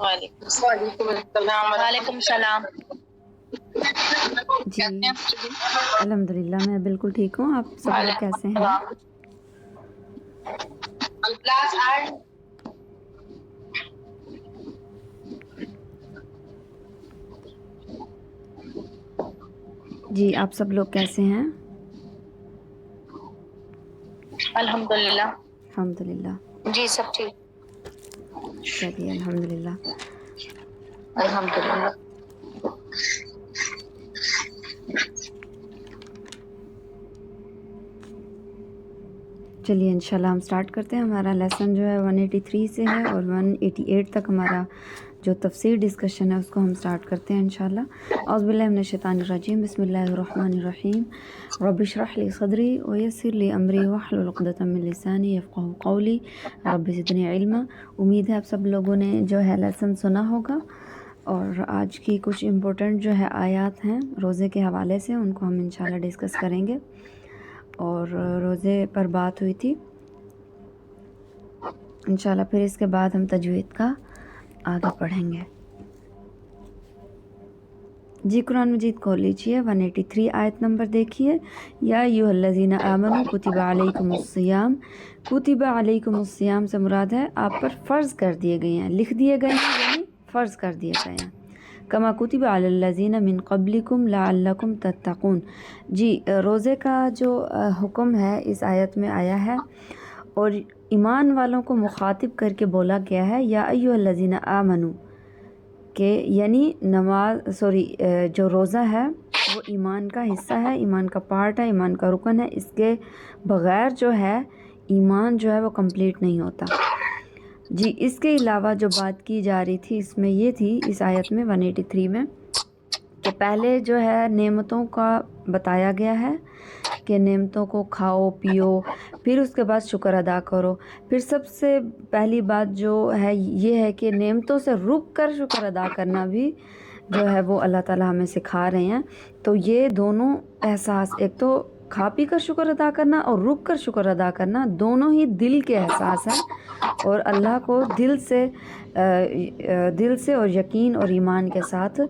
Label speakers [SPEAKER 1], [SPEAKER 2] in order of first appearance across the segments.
[SPEAKER 1] وعلیکم السلام۔
[SPEAKER 2] وعلیکم السلام۔
[SPEAKER 3] جی الحمدللہ میں بالکل ٹھیک ہوں، آپ سب لوگ کیسے ہیں؟ جی آپ سب لوگ کیسے ہیں؟
[SPEAKER 2] الحمدللہ
[SPEAKER 3] الحمدللہ
[SPEAKER 2] جی سب ٹھیک۔
[SPEAKER 3] چلیے الحمدللہ۔
[SPEAKER 2] الحمدللہ۔
[SPEAKER 3] چلیے انشاءاللہ ہم سٹارٹ کرتے ہیں۔ ہمارا لیسن جو ہے 183 سے ہے اور 188 تک ہمارا جو تفسیر ڈسکشن ہے اس کو ہم سٹارٹ کرتے ہیں انشاءاللہ۔ اعوذ باللہ من الشیطان الرجیم، بسم اللہ الرحمن الرحیم۔ رب اشرح لی صدری ویسر لی امری واحلل عقدۃ من لسانی یفقہوا قولی رب زدنی علما۔ امید ہے آپ سب لوگوں نے جو ہے لیسن سنا ہوگا، اور آج کی کچھ امپورٹنٹ جو ہے آیات ہیں روزے کے حوالے سے، ان کو ہم انشاءاللہ ڈسکس کریں گے۔ اور روزے پر بات ہوئی تھی انشاءاللہ، پھر اس کے بعد ہم تجوید کا آگے پڑھیں گے۔ جی قرآن مجید کھول لیجیے، 183 آیت نمبر دیکھیے۔ یا ایھا الذین آمنوا کتب علیکم الصیام۔ کتب علیکم الصیام سے مراد ہے آپ پر فرض کر دیے گئے ہیں، لکھ دیے گئے ہیں، یعنی فرض کر دیے گئے ہیں۔ کما کتب علی الذین من قبلکم لعلکم تتقون۔ جی روزے کا جو حکم ہے اس آیت میں آیا ہے، اور ایمان والوں کو مخاطب کر کے بولا گیا ہے، یا ایھا الذین آمنوا، کہ یعنی جو روزہ ہے وہ ایمان کا حصہ ہے، ایمان کا پارٹ ہے، ایمان کا رکن ہے۔ اس کے بغیر جو ہے ایمان جو ہے وہ کمپلیٹ نہیں ہوتا۔ جی اس کے علاوہ جو بات کی جا رہی تھی اس میں یہ تھی، اس آیت میں 183 میں، کہ پہلے جو ہے نعمتوں کا بتایا گیا ہے کہ نعمتوں کو کھاؤ پیو، پھر اس کے بعد شکر ادا کرو۔ پھر سب سے پہلی بات جو ہے یہ ہے کہ نعمتوں سے رک کر شکر ادا کرنا بھی جو ہے وہ اللہ تعالیٰ ہمیں سکھا رہے ہیں۔ تو یہ دونوں احساس، ایک تو کھا پی کر شکر ادا کرنا اور رک کر شکر ادا کرنا، دونوں ہی دل کے احساس ہیں، اور اللہ کو دل سے اور یقین اور ایمان کے ساتھ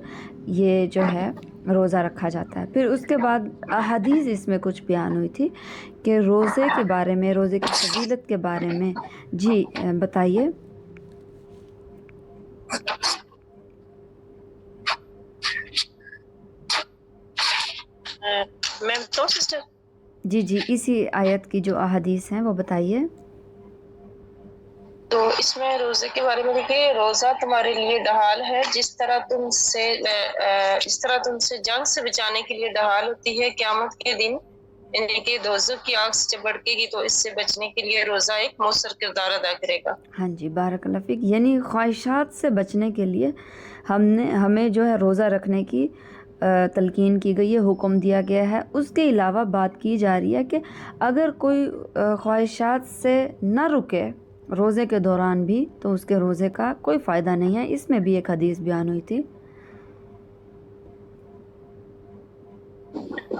[SPEAKER 3] یہ جو ہے روزہ رکھا جاتا ہے۔ پھر اس کے بعد احادیث اس میں کچھ بیان ہوئی تھی کہ روزے کے بارے میں، روزے کی فضیلت کے بارے میں۔ جی بتائیے۔
[SPEAKER 1] میم تو سسٹر
[SPEAKER 3] جی اسی آیت کی جو احادیث ہیں وہ بتائیے۔
[SPEAKER 1] تو اس میں روزے کے بارے میں دیکھیے، روزہ تمہارے لیے ڈھال ہے، جس طرح تم سے جنگ سے بچانے کے لیے ڈھال ہوتی ہے قیامت کے دن، یعنی کہ دوزخ کی آگ سے بھڑکے گی، تو اس سے بچنے کے لیے روزہ ایک مؤثر کردار ادا کرے گا۔
[SPEAKER 3] ہاں جی بارک اللہ فیک۔ یعنی خواہشات سے بچنے کے لیے ہمیں جو ہے روزہ رکھنے کی تلقین کی گئی ہے، حکم دیا گیا ہے۔ اس کے علاوہ بات کی جا رہی ہے کہ اگر کوئی خواہشات سے نہ رکے روزے کے دوران بھی تو اس کے روزے کا کوئی فائدہ نہیں ہے۔ اس میں بھی ایک حدیث بیان ہوئی تھی۔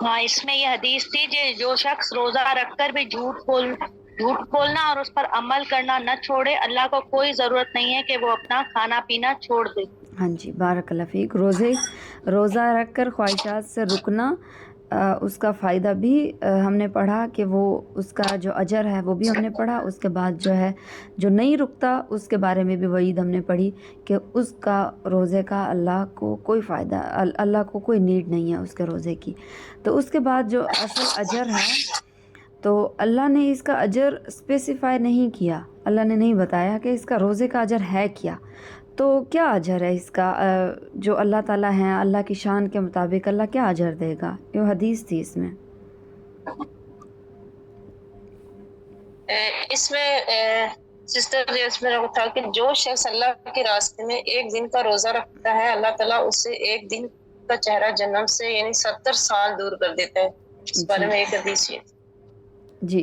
[SPEAKER 2] ہاں اس میں یہ حدیث تھی کہ جو شخص روزہ رکھ کر بھی جھوٹ بولنا اور اس پر عمل کرنا نہ چھوڑے، اللہ کو کوئی ضرورت نہیں ہے کہ وہ اپنا کھانا پینا چھوڑ دے۔
[SPEAKER 3] ہاں جی بارک اللہ فیک۔ روزہ رکھ کر خواہشات سے رکنا، اس کا فائدہ بھی ہم نے پڑھا کہ وہ اس کا جو اجر ہے وہ بھی ہم نے پڑھا۔ اس کے بعد جو ہے جو نہیں رکتا اس کے بارے میں بھی وعید ہم نے پڑھی کہ اس کا روزے کا اللہ کو کوئی فائدہ، اللہ کو کوئی نیڈ نہیں ہے اس کے روزے کی۔ تو اس کے بعد جو اصل اجر ہے تو اللہ نے اس کا اجر اسپیسیفائی نہیں کیا، اللہ نے نہیں بتایا کہ اس کا روزے کا اجر ہے کیا۔ تو کیا اجر ہے اس کا، جو اللہ تعالیٰ ہیں اللہ کی شان کے مطابق اللہ کیا اجر دے گا؟ یہ حدیث تھی اس میں۔
[SPEAKER 1] اس میں سسٹر اس میں تھا کہ جو شخص اللہ کے راستے میں ایک دن کا روزہ رکھتا ہے، اللہ تعالیٰ اسے ایک دن کا چہرہ جہنم سے یعنی 70 سال دور کر دیتا ہے۔ اس بارے میں ایک حدیث یہ
[SPEAKER 3] جی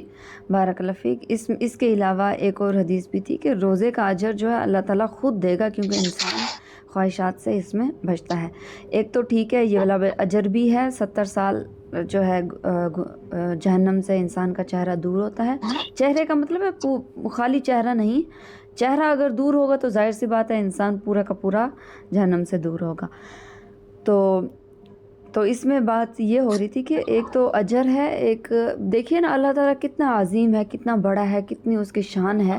[SPEAKER 3] بارک اللہ فیک۔ اس کے علاوہ ایک اور حدیث بھی تھی کہ روزے کا اجر جو ہے اللہ تعالیٰ خود دے گا، کیونکہ انسان خواہشات سے اس میں بچتا ہے۔ ایک تو ٹھیک ہے یہ والا اجر بھی ہے، 70 سال جو ہے جہنم سے انسان کا چہرہ دور ہوتا ہے۔ چہرے کا مطلب ہے خالی چہرہ نہیں، چہرہ اگر دور ہوگا تو ظاہر سی بات ہے انسان پورا کا پورا جہنم سے دور ہوگا. تو اس میں بات یہ ہو رہی تھی کہ ایک تو اجر ہے، ایک دیکھیے نا اللہ تعالیٰ کتنا عظیم ہے، کتنا بڑا ہے، کتنی اس کی شان ہے.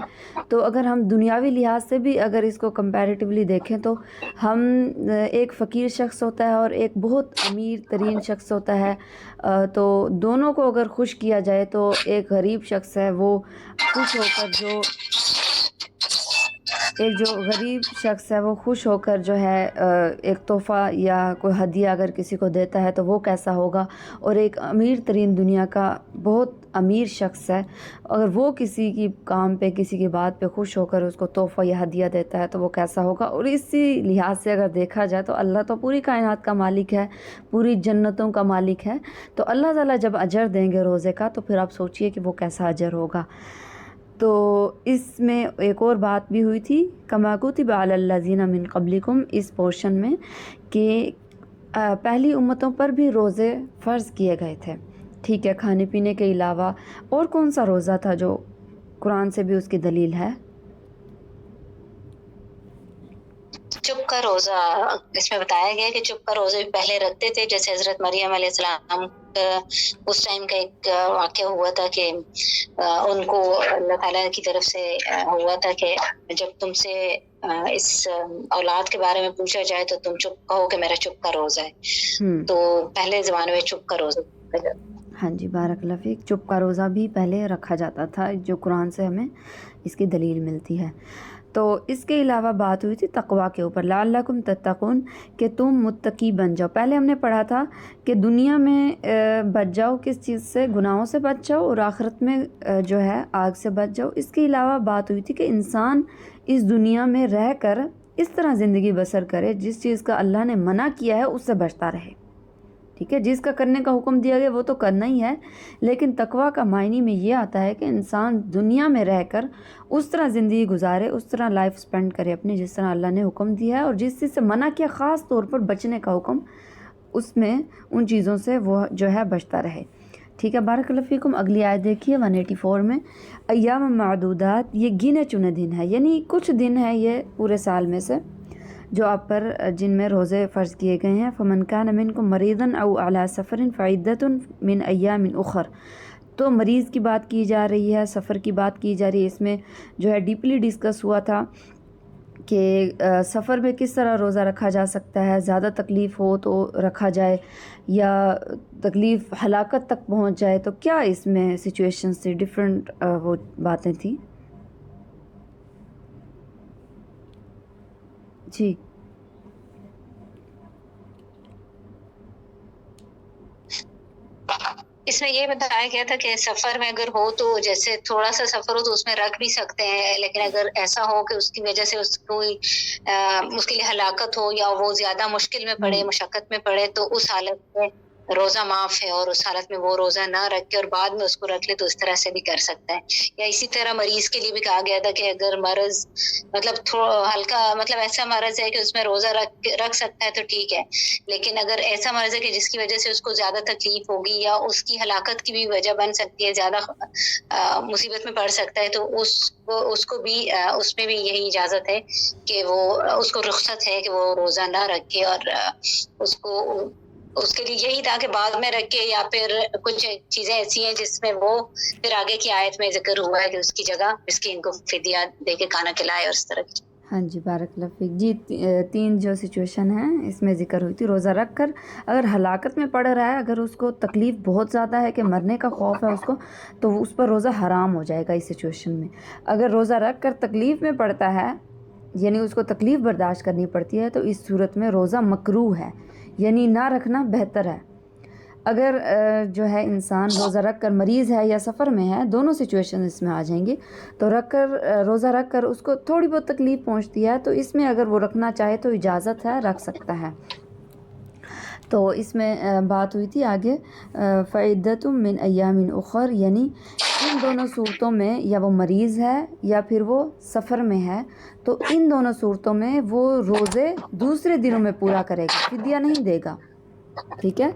[SPEAKER 3] تو اگر ہم دنیاوی لحاظ سے بھی اگر اس کو کمپیریٹیولی دیکھیں تو ہم ایک فقیر شخص ہوتا ہے اور ایک بہت امیر ترین شخص ہوتا ہے، تو دونوں کو اگر خوش کیا جائے تو ایک غریب شخص ہے وہ خوش ہو کر جو غریب شخص ہے وہ خوش ہو کر جو ہے ایک تحفہ یا کوئی ہدیہ اگر کسی کو دیتا ہے تو وہ کیسا ہوگا، اور ایک امیر ترین دنیا کا بہت امیر شخص ہے اگر وہ کسی کی کام پہ کسی کی بات پہ خوش ہو کر اس کو تحفہ یا ہدیہ دیتا ہے تو وہ کیسا ہوگا. اور اسی لحاظ سے اگر دیکھا جائے تو اللہ تو پوری کائنات کا مالک ہے، پوری جنتوں کا مالک ہے، تو اللہ تعالیٰ جب اجر دیں گے روزے کا تو پھر آپ سوچئے کہ وہ کیسا اجر ہوگا. تو اس میں ایک اور بات بھی ہوئی تھی کما کتب علی الذین من قبلکم، اس پورشن میں کہ پہلی امتوں پر بھی روزے فرض کیے گئے تھے. ٹھیک ہے، کھانے پینے کے علاوہ اور کون سا روزہ تھا جو قرآن سے بھی اس کی دلیل ہے؟
[SPEAKER 4] چپ کا روزہ اس میں بتایا گیا کہ چپ کا روزہ بھی پہلے رکھتے تھے، جیسے حضرت مریم علیہ السلام اس ٹائم کا ایک واقعہ ہوا تھا کہ ان کو اللہ تعالیٰ کی طرف سے ہوا تھا کہ جب تم سے اس اولاد کے بارے میں پوچھا جائے تو تم چپ کہو کہ میرا چپ کا روزہ ہے. تو پہلے زمانے میں چپ کا روزہ.
[SPEAKER 3] ہاں جی، بارک اللہ فیک. چپ کا روزہ بھی پہلے رکھا جاتا تھا جو قرآن سے ہمیں اس کی دلیل ملتی ہے. تو اس کے علاوہ بات ہوئی تھی تقویٰ کے اوپر، لعلکم تتقون، کہ تم متقی بن جاؤ. پہلے ہم نے پڑھا تھا کہ دنیا میں بچ جاؤ کس چیز سے، گناہوں سے بچ جاؤ، اور آخرت میں جو ہے آگ سے بچ جاؤ. اس کے علاوہ بات ہوئی تھی کہ انسان اس دنیا میں رہ کر اس طرح زندگی بسر کرے جس چیز کا اللہ نے منع کیا ہے اس سے بچتا رہے. ٹھیک ہے، جس کا کرنے کا حکم دیا گیا وہ تو کرنا ہی ہے، لیکن تقویٰ کا معنی میں یہ آتا ہے کہ انسان دنیا میں رہ کر اس طرح زندگی گزارے، اس طرح لائف سپینڈ کرے اپنی جس طرح اللہ نے حکم دیا ہے، اور جس چیز سے منع کیا خاص طور پر بچنے کا حکم، اس میں ان چیزوں سے وہ جو ہے بچتا رہے. ٹھیک ہے، بارک اللہ فیکم. اگلی آیت دیکھیے 184 میں، ایام معدودات، یہ گنے چنے دن ہے، یعنی کچھ دن ہے یہ پورے سال میں سے جو آپ پر جن میں روزے فرض کیے گئے ہیں. فمن کان منکم مریضا او علی سفر فعدۃ من ایام اخر. تو مریض کی بات کی جا رہی ہے، سفر کی بات کی جا رہی ہے. اس میں جو ہے ڈیپلی ڈسکس ہوا تھا کہ سفر میں کس طرح روزہ رکھا جا سکتا ہے، زیادہ تکلیف ہو تو رکھا جائے یا تکلیف ہلاکت تک پہنچ جائے تو کیا اس میں سچویشن سے ڈفرینٹ وہ باتیں تھیں. جی
[SPEAKER 4] اس میں یہ بتایا گیا تھا کہ سفر میں اگر ہو تو جیسے تھوڑا سا سفر ہو تو اس میں رکھ بھی سکتے ہیں، لیکن اگر ایسا ہو کہ اس کی وجہ سے اس کے لیے ہلاکت ہو یا وہ زیادہ مشکل میں پڑے، مشقت میں پڑے، تو اس حالت میں روزہ معاف ہے، اور اس حالت میں وہ روزہ نہ رکھ کے اور بعد میں اس کو رکھ لے تو اس طرح سے بھی کر سکتا ہے. یا اسی طرح مریض کے لیے بھی کہا گیا تھا کہ اگر مرض مطلب ہلکا مطلب ایسا مرض ہے کہ اس میں روزہ رکھ سکتا ہے تو ٹھیک ہے، لیکن اگر ایسا مرض ہے کہ جس کی وجہ سے اس کو زیادہ تکلیف ہوگی یا اس کی ہلاکت کی بھی وجہ بن سکتی ہے، زیادہ مصیبت میں پڑ سکتا ہے، تو اس کو بھی اس میں بھی یہی اجازت ہے کہ وہ اس کو رخصت ہے کہ وہ روزہ نہ رکھے، اور اس کے لیے یہی تھا کہ بعد میں رکھے، یا پھر کچھ چیزیں ایسی ہیں جس میں وہ پھر آگے کی آیت میں ذکر ہوا ہے کہ اس کی جگہ مسکین کو فدیہ دے کے کھانا کھلائے اور اس طرح کی.
[SPEAKER 3] ہاں جی، بارک اللہ فیک. جی 3 جو سچویشن ہیں اس میں ذکر ہوئی تھی. روزہ رکھ کر اگر ہلاکت میں پڑ رہا ہے، اگر اس کو تکلیف بہت زیادہ ہے کہ مرنے کا خوف ہے اس کو، تو اس پر روزہ حرام ہو جائے گا اس سچویشن میں. اگر روزہ رکھ کر تکلیف میں پڑتا ہے، یعنی اس کو تکلیف برداشت کرنی پڑتی ہے، تو اس صورت میں روزہ مکروہ ہے، یعنی نہ رکھنا بہتر ہے. اگر جو ہے انسان روزہ رکھ کر مریض ہے یا سفر میں ہے، دونوں سچویشن اس میں آ جائیں گی، تو روزہ رکھ کر اس کو تھوڑی بہت تکلیف پہنچتی ہے تو اس میں اگر وہ رکھنا چاہے تو اجازت ہے، رکھ سکتا ہے. تو اس میں بات ہوئی تھی آگے فعدۃ من ایام اخر، یعنی ان دونوں صورتوں میں یا وہ مریض ہے یا پھر وہ سفر میں ہے، تو ان دونوں صورتوں میں وہ روزے دوسرے دنوں میں پورا کرے گا، فدیہ نہیں دے گا. ٹھیک ہے,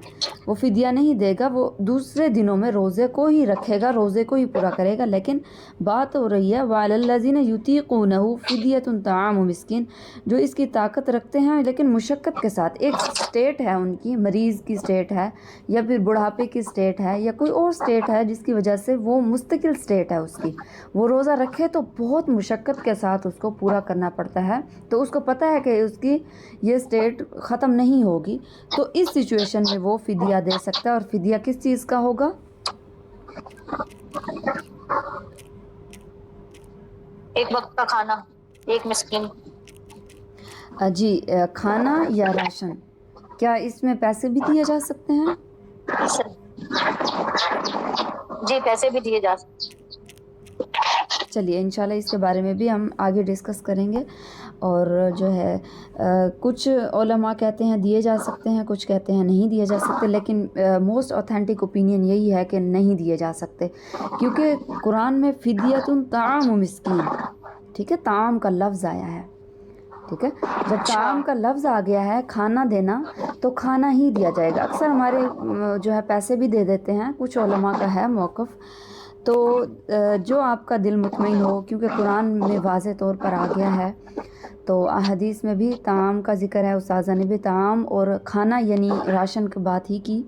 [SPEAKER 3] وہ فدیہ نہیں دے گا, وہ دوسرے دنوں میں روزے کو ہی رکھے گا, روزے کو ہی پورا کرے گا. لیکن بات ہو رہی ہے وَعَلَى الَّذِينَ يُطِيقُونَهُ فِدْيَةٌ طَعَامُ مِسْكِين, جو اس کی طاقت رکھتے ہیں لیکن مشقت کے ساتھ. ایک سٹیٹ ہے ان کی, مریض کی سٹیٹ ہے یا پھر بڑھاپے کی سٹیٹ ہے یا کوئی اور سٹیٹ ہے جس کی وجہ سے وہ مستقل سٹیٹ ہے اس کی, وہ روزہ رکھے تو بہت مشقت کے ساتھ اس کو پورا کرنا پڑتا ہے. تو اس کو پتہ ہے کہ اس کی یہ سٹیٹ ختم نہیں ہوگی, تو اس سچویشن میں وہ فدیہ دے سکتا ہے. اور فدیہ کس چیز کا ہوگا؟
[SPEAKER 2] ایک وقت کا کھانا ایک مسکین.
[SPEAKER 3] جی, کھانا یا راشن, کیا اس میں پیسے بھی دیے جا سکتے ہیں؟
[SPEAKER 2] جی پیسے بھی دیے جا سکتے ہیں.
[SPEAKER 3] چلیے انشاءاللہ اس کے بارے میں بھی ہم آگے ڈسکس کریں گے. اور جو ہے کچھ علماء کہتے ہیں دیے جا سکتے ہیں, کچھ کہتے ہیں نہیں دیے جا سکتے, لیکن موسٹ اوتھینٹک اوپینین یہی ہے کہ نہیں دیے جا سکتے, کیونکہ قرآن میں فدیۃ طعام مسکین, ٹھیک ہے, طعام کا لفظ آیا ہے. ٹھیک ہے, جب طعام کا لفظ آ گیا ہے کھانا دینا تو کھانا ہی دیا جائے گا. اکثر ہمارے جو ہے پیسے بھی دے دیتے ہیں, کچھ علماء کا ہے موقف. تو جو آپ کا دل مطمئن ہو, کیونکہ قرآن میں واضح طور پر آ گیا ہے, تو احادیث میں بھی طعام کا ذکر ہے. استاذہ نے بھی طعام اور کھانا یعنی راشن کی بات ہی کی,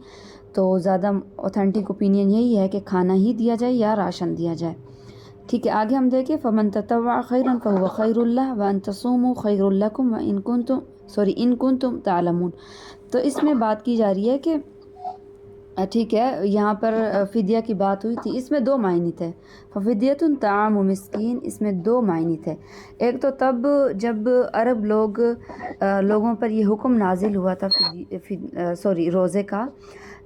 [SPEAKER 3] تو زیادہ اوتھینٹک اوپینین یہی ہے کہ کھانا ہی دیا جائے یا راشن دیا جائے. ٹھیک ہے, آگے ہم دیکھیں فَمَن تَطَوَّعَ خَيْرًا فَهُوَ خَيْرٌ لَهُ وَأَن تَصُومُوا خَيْرٌ لَكُمْ وَإِن كُنتُمْ تَعْلَمُونَ. تو اس میں بات کی جا رہی ہے کہ ٹھیک ہے, یہاں پر فدیہ کی بات ہوئی تھی, اس میں دو معنی تھے. فَفِدْيَةٌ طَعَامُ مِسْكِين, اس میں دو معنی تھے. ایک تو تب جب عرب لوگوں پر یہ حکم نازل ہوا تھا روزے کا,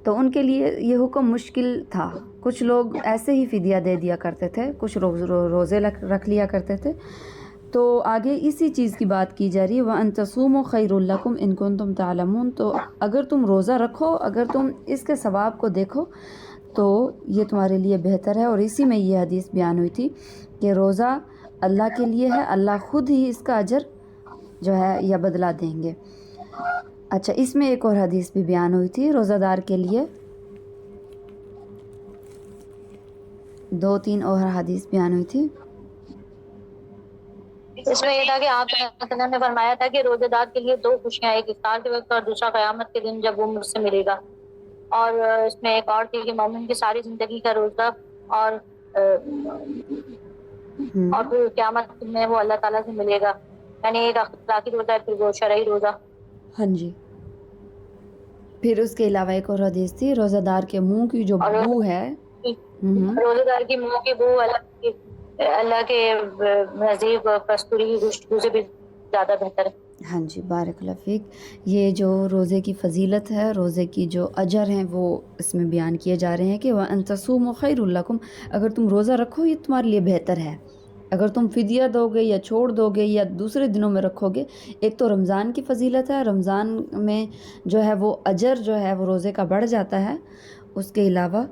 [SPEAKER 3] تو ان کے لیے یہ حکم مشکل تھا. کچھ لوگ ایسے ہی فدیہ دے دیا کرتے تھے, کچھ روزے رکھ لیا کرتے تھے. تو آگے اسی چیز کی بات کی جا رہی ہے وَأَن تَصُومُوا خَيْرٌ لَكُمْ إِن كُنتُمْ تَعْلَمُونَ. تو اگر تم روزہ رکھو, اگر تم اس کے ثواب کو دیکھو تو یہ تمہارے لیے بہتر ہے. اور اسی میں یہ حدیث بیان ہوئی تھی کہ روزہ اللہ کے لیے ہے, اللہ خود ہی اس کا اجر جو ہے یا بدلہ دیں گے. اچھا, اس میں ایک اور حدیث بھی بیان ہوئی تھی روزہ دار کے لیے, دو تین اور حدیث بیان ہوئی تھی.
[SPEAKER 2] اس میں یہ تھا کہ آپ صلی اللہ علیہ وسلم نے فرمایا تھا کہ روزے دار کے لیے دو خوشیاں, ایک افطار کے وقت اور دوسرا قیامت کے دن جب وہ مجھ سے ملے گا. اور اس میں ایک اور تھی کہ مومن کی ساری زندگی کا روزہ اور پھر قیامت میں وہ اللہ تعالیٰ سے ملے گا. یعنی ایک اخلاقی روزہ ہے, پھر وہ شرعی روزہ.
[SPEAKER 3] ہاں جی. پھر اس کے علاوہ ایک اور حدیث تھی روزہ دار کے منہ کی جو بو ہے,
[SPEAKER 2] روزہ دار کی منہ کی بو اللہ کے نزدیک کستوری کی خوشبو سے بھی زیادہ بہتر ہے.
[SPEAKER 3] ہاں جی, بارک اللہ فیک. یہ جو روزے کی فضیلت ہے, روزے کی جو اجر ہیں وہ اس میں بیان کیے جا رہے ہیں کہ وَأَن تَصُومُوا خَيْرٌ لَكُمْ, اگر تم روزہ رکھو یہ تمہارے لیے بہتر ہے. اگر تم فدیہ دو گے یا چھوڑ دو گے یا دوسرے دنوں میں رکھو گے, ایک تو رمضان کی فضیلت ہے, رمضان میں جو ہے وہ اجر جو ہے وہ روزے کا بڑھ جاتا ہے. اس کے علاوہ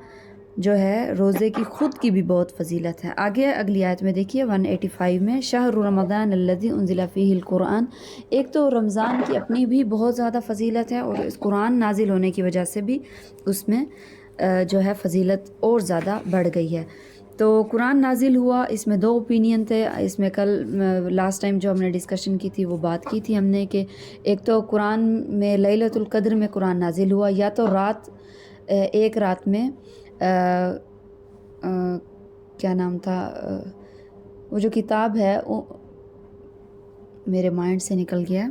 [SPEAKER 3] جو ہے روزے کی خود کی بھی بہت فضیلت ہے. آگے اگلی آیت میں دیکھیے 185 میں شہر رمضان الذی انزل فیہ القرآن. ایک تو رمضان کی اپنی بھی بہت زیادہ فضیلت ہے, اور اس قرآن نازل ہونے کی وجہ سے بھی اس میں جو ہے فضیلت اور زیادہ بڑھ گئی ہے. تو قرآن نازل ہوا, اس میں دو اوپینین تھے. اس میں کل لاسٹ ٹائم جو ہم نے ڈسکشن کی تھی وہ بات کی تھی ہم نے کہ ایک تو قرآن میں لیلۃ القدر میں قرآن نازل ہوا, یا تو ایک رات میں کیا نام تھا وہ جو کتاب ہے, میرے مائنڈ سے نکل گیا.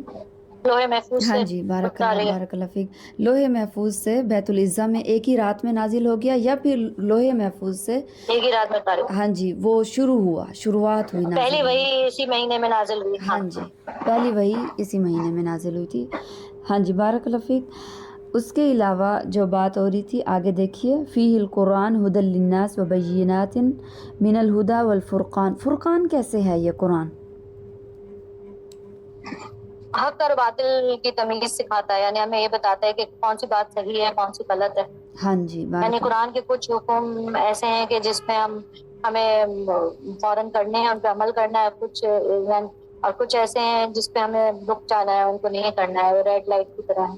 [SPEAKER 2] لوہے محفوظ سے.
[SPEAKER 3] ہاں جی, بارک اللہ فیک. لوہے محفوظ سے بیت العزہ میں ایک ہی رات میں نازل ہو گیا, یا پھر لوہے محفوظ سے
[SPEAKER 2] ایک ہی رات میں اتارے.
[SPEAKER 3] ہاں جی, وہ شروعات ہوئی نازل.
[SPEAKER 2] پہلی وہی اسی مہینے میں نازل ہوئی.
[SPEAKER 3] ہاں جی, پہلی وہی اسی مہینے میں نازل ہوئی تھی. ہاں جی, بارک اللہ فیک. اس کے علاوہ جو بات ہو رہی تھی آگے دیکھیے فیہ القرآن ھدی للناس وبینات من الہدی والفرقان. فرقان کیسے ہے یہ قرآن؟
[SPEAKER 2] حق اور باطل کی تمیز سکھاتا ہے, یعنی ہمیں یہ بتاتا ہے کہ کون سی بات صحیح ہے کون سی غلط ہے.
[SPEAKER 3] ہاں جی,
[SPEAKER 2] یعنی قرآن کے کچھ حکم ایسے ہیں کہ جس میں ہمیں فوراً کرنے ہیں, ان پہ عمل کرنا ہے, اور کچھ ایسے ہیں جس پہ ہمیں رک جانا ہے, ان کو نہیں کرنا ہے, وہ ریڈ لائٹ کی طرح ہے.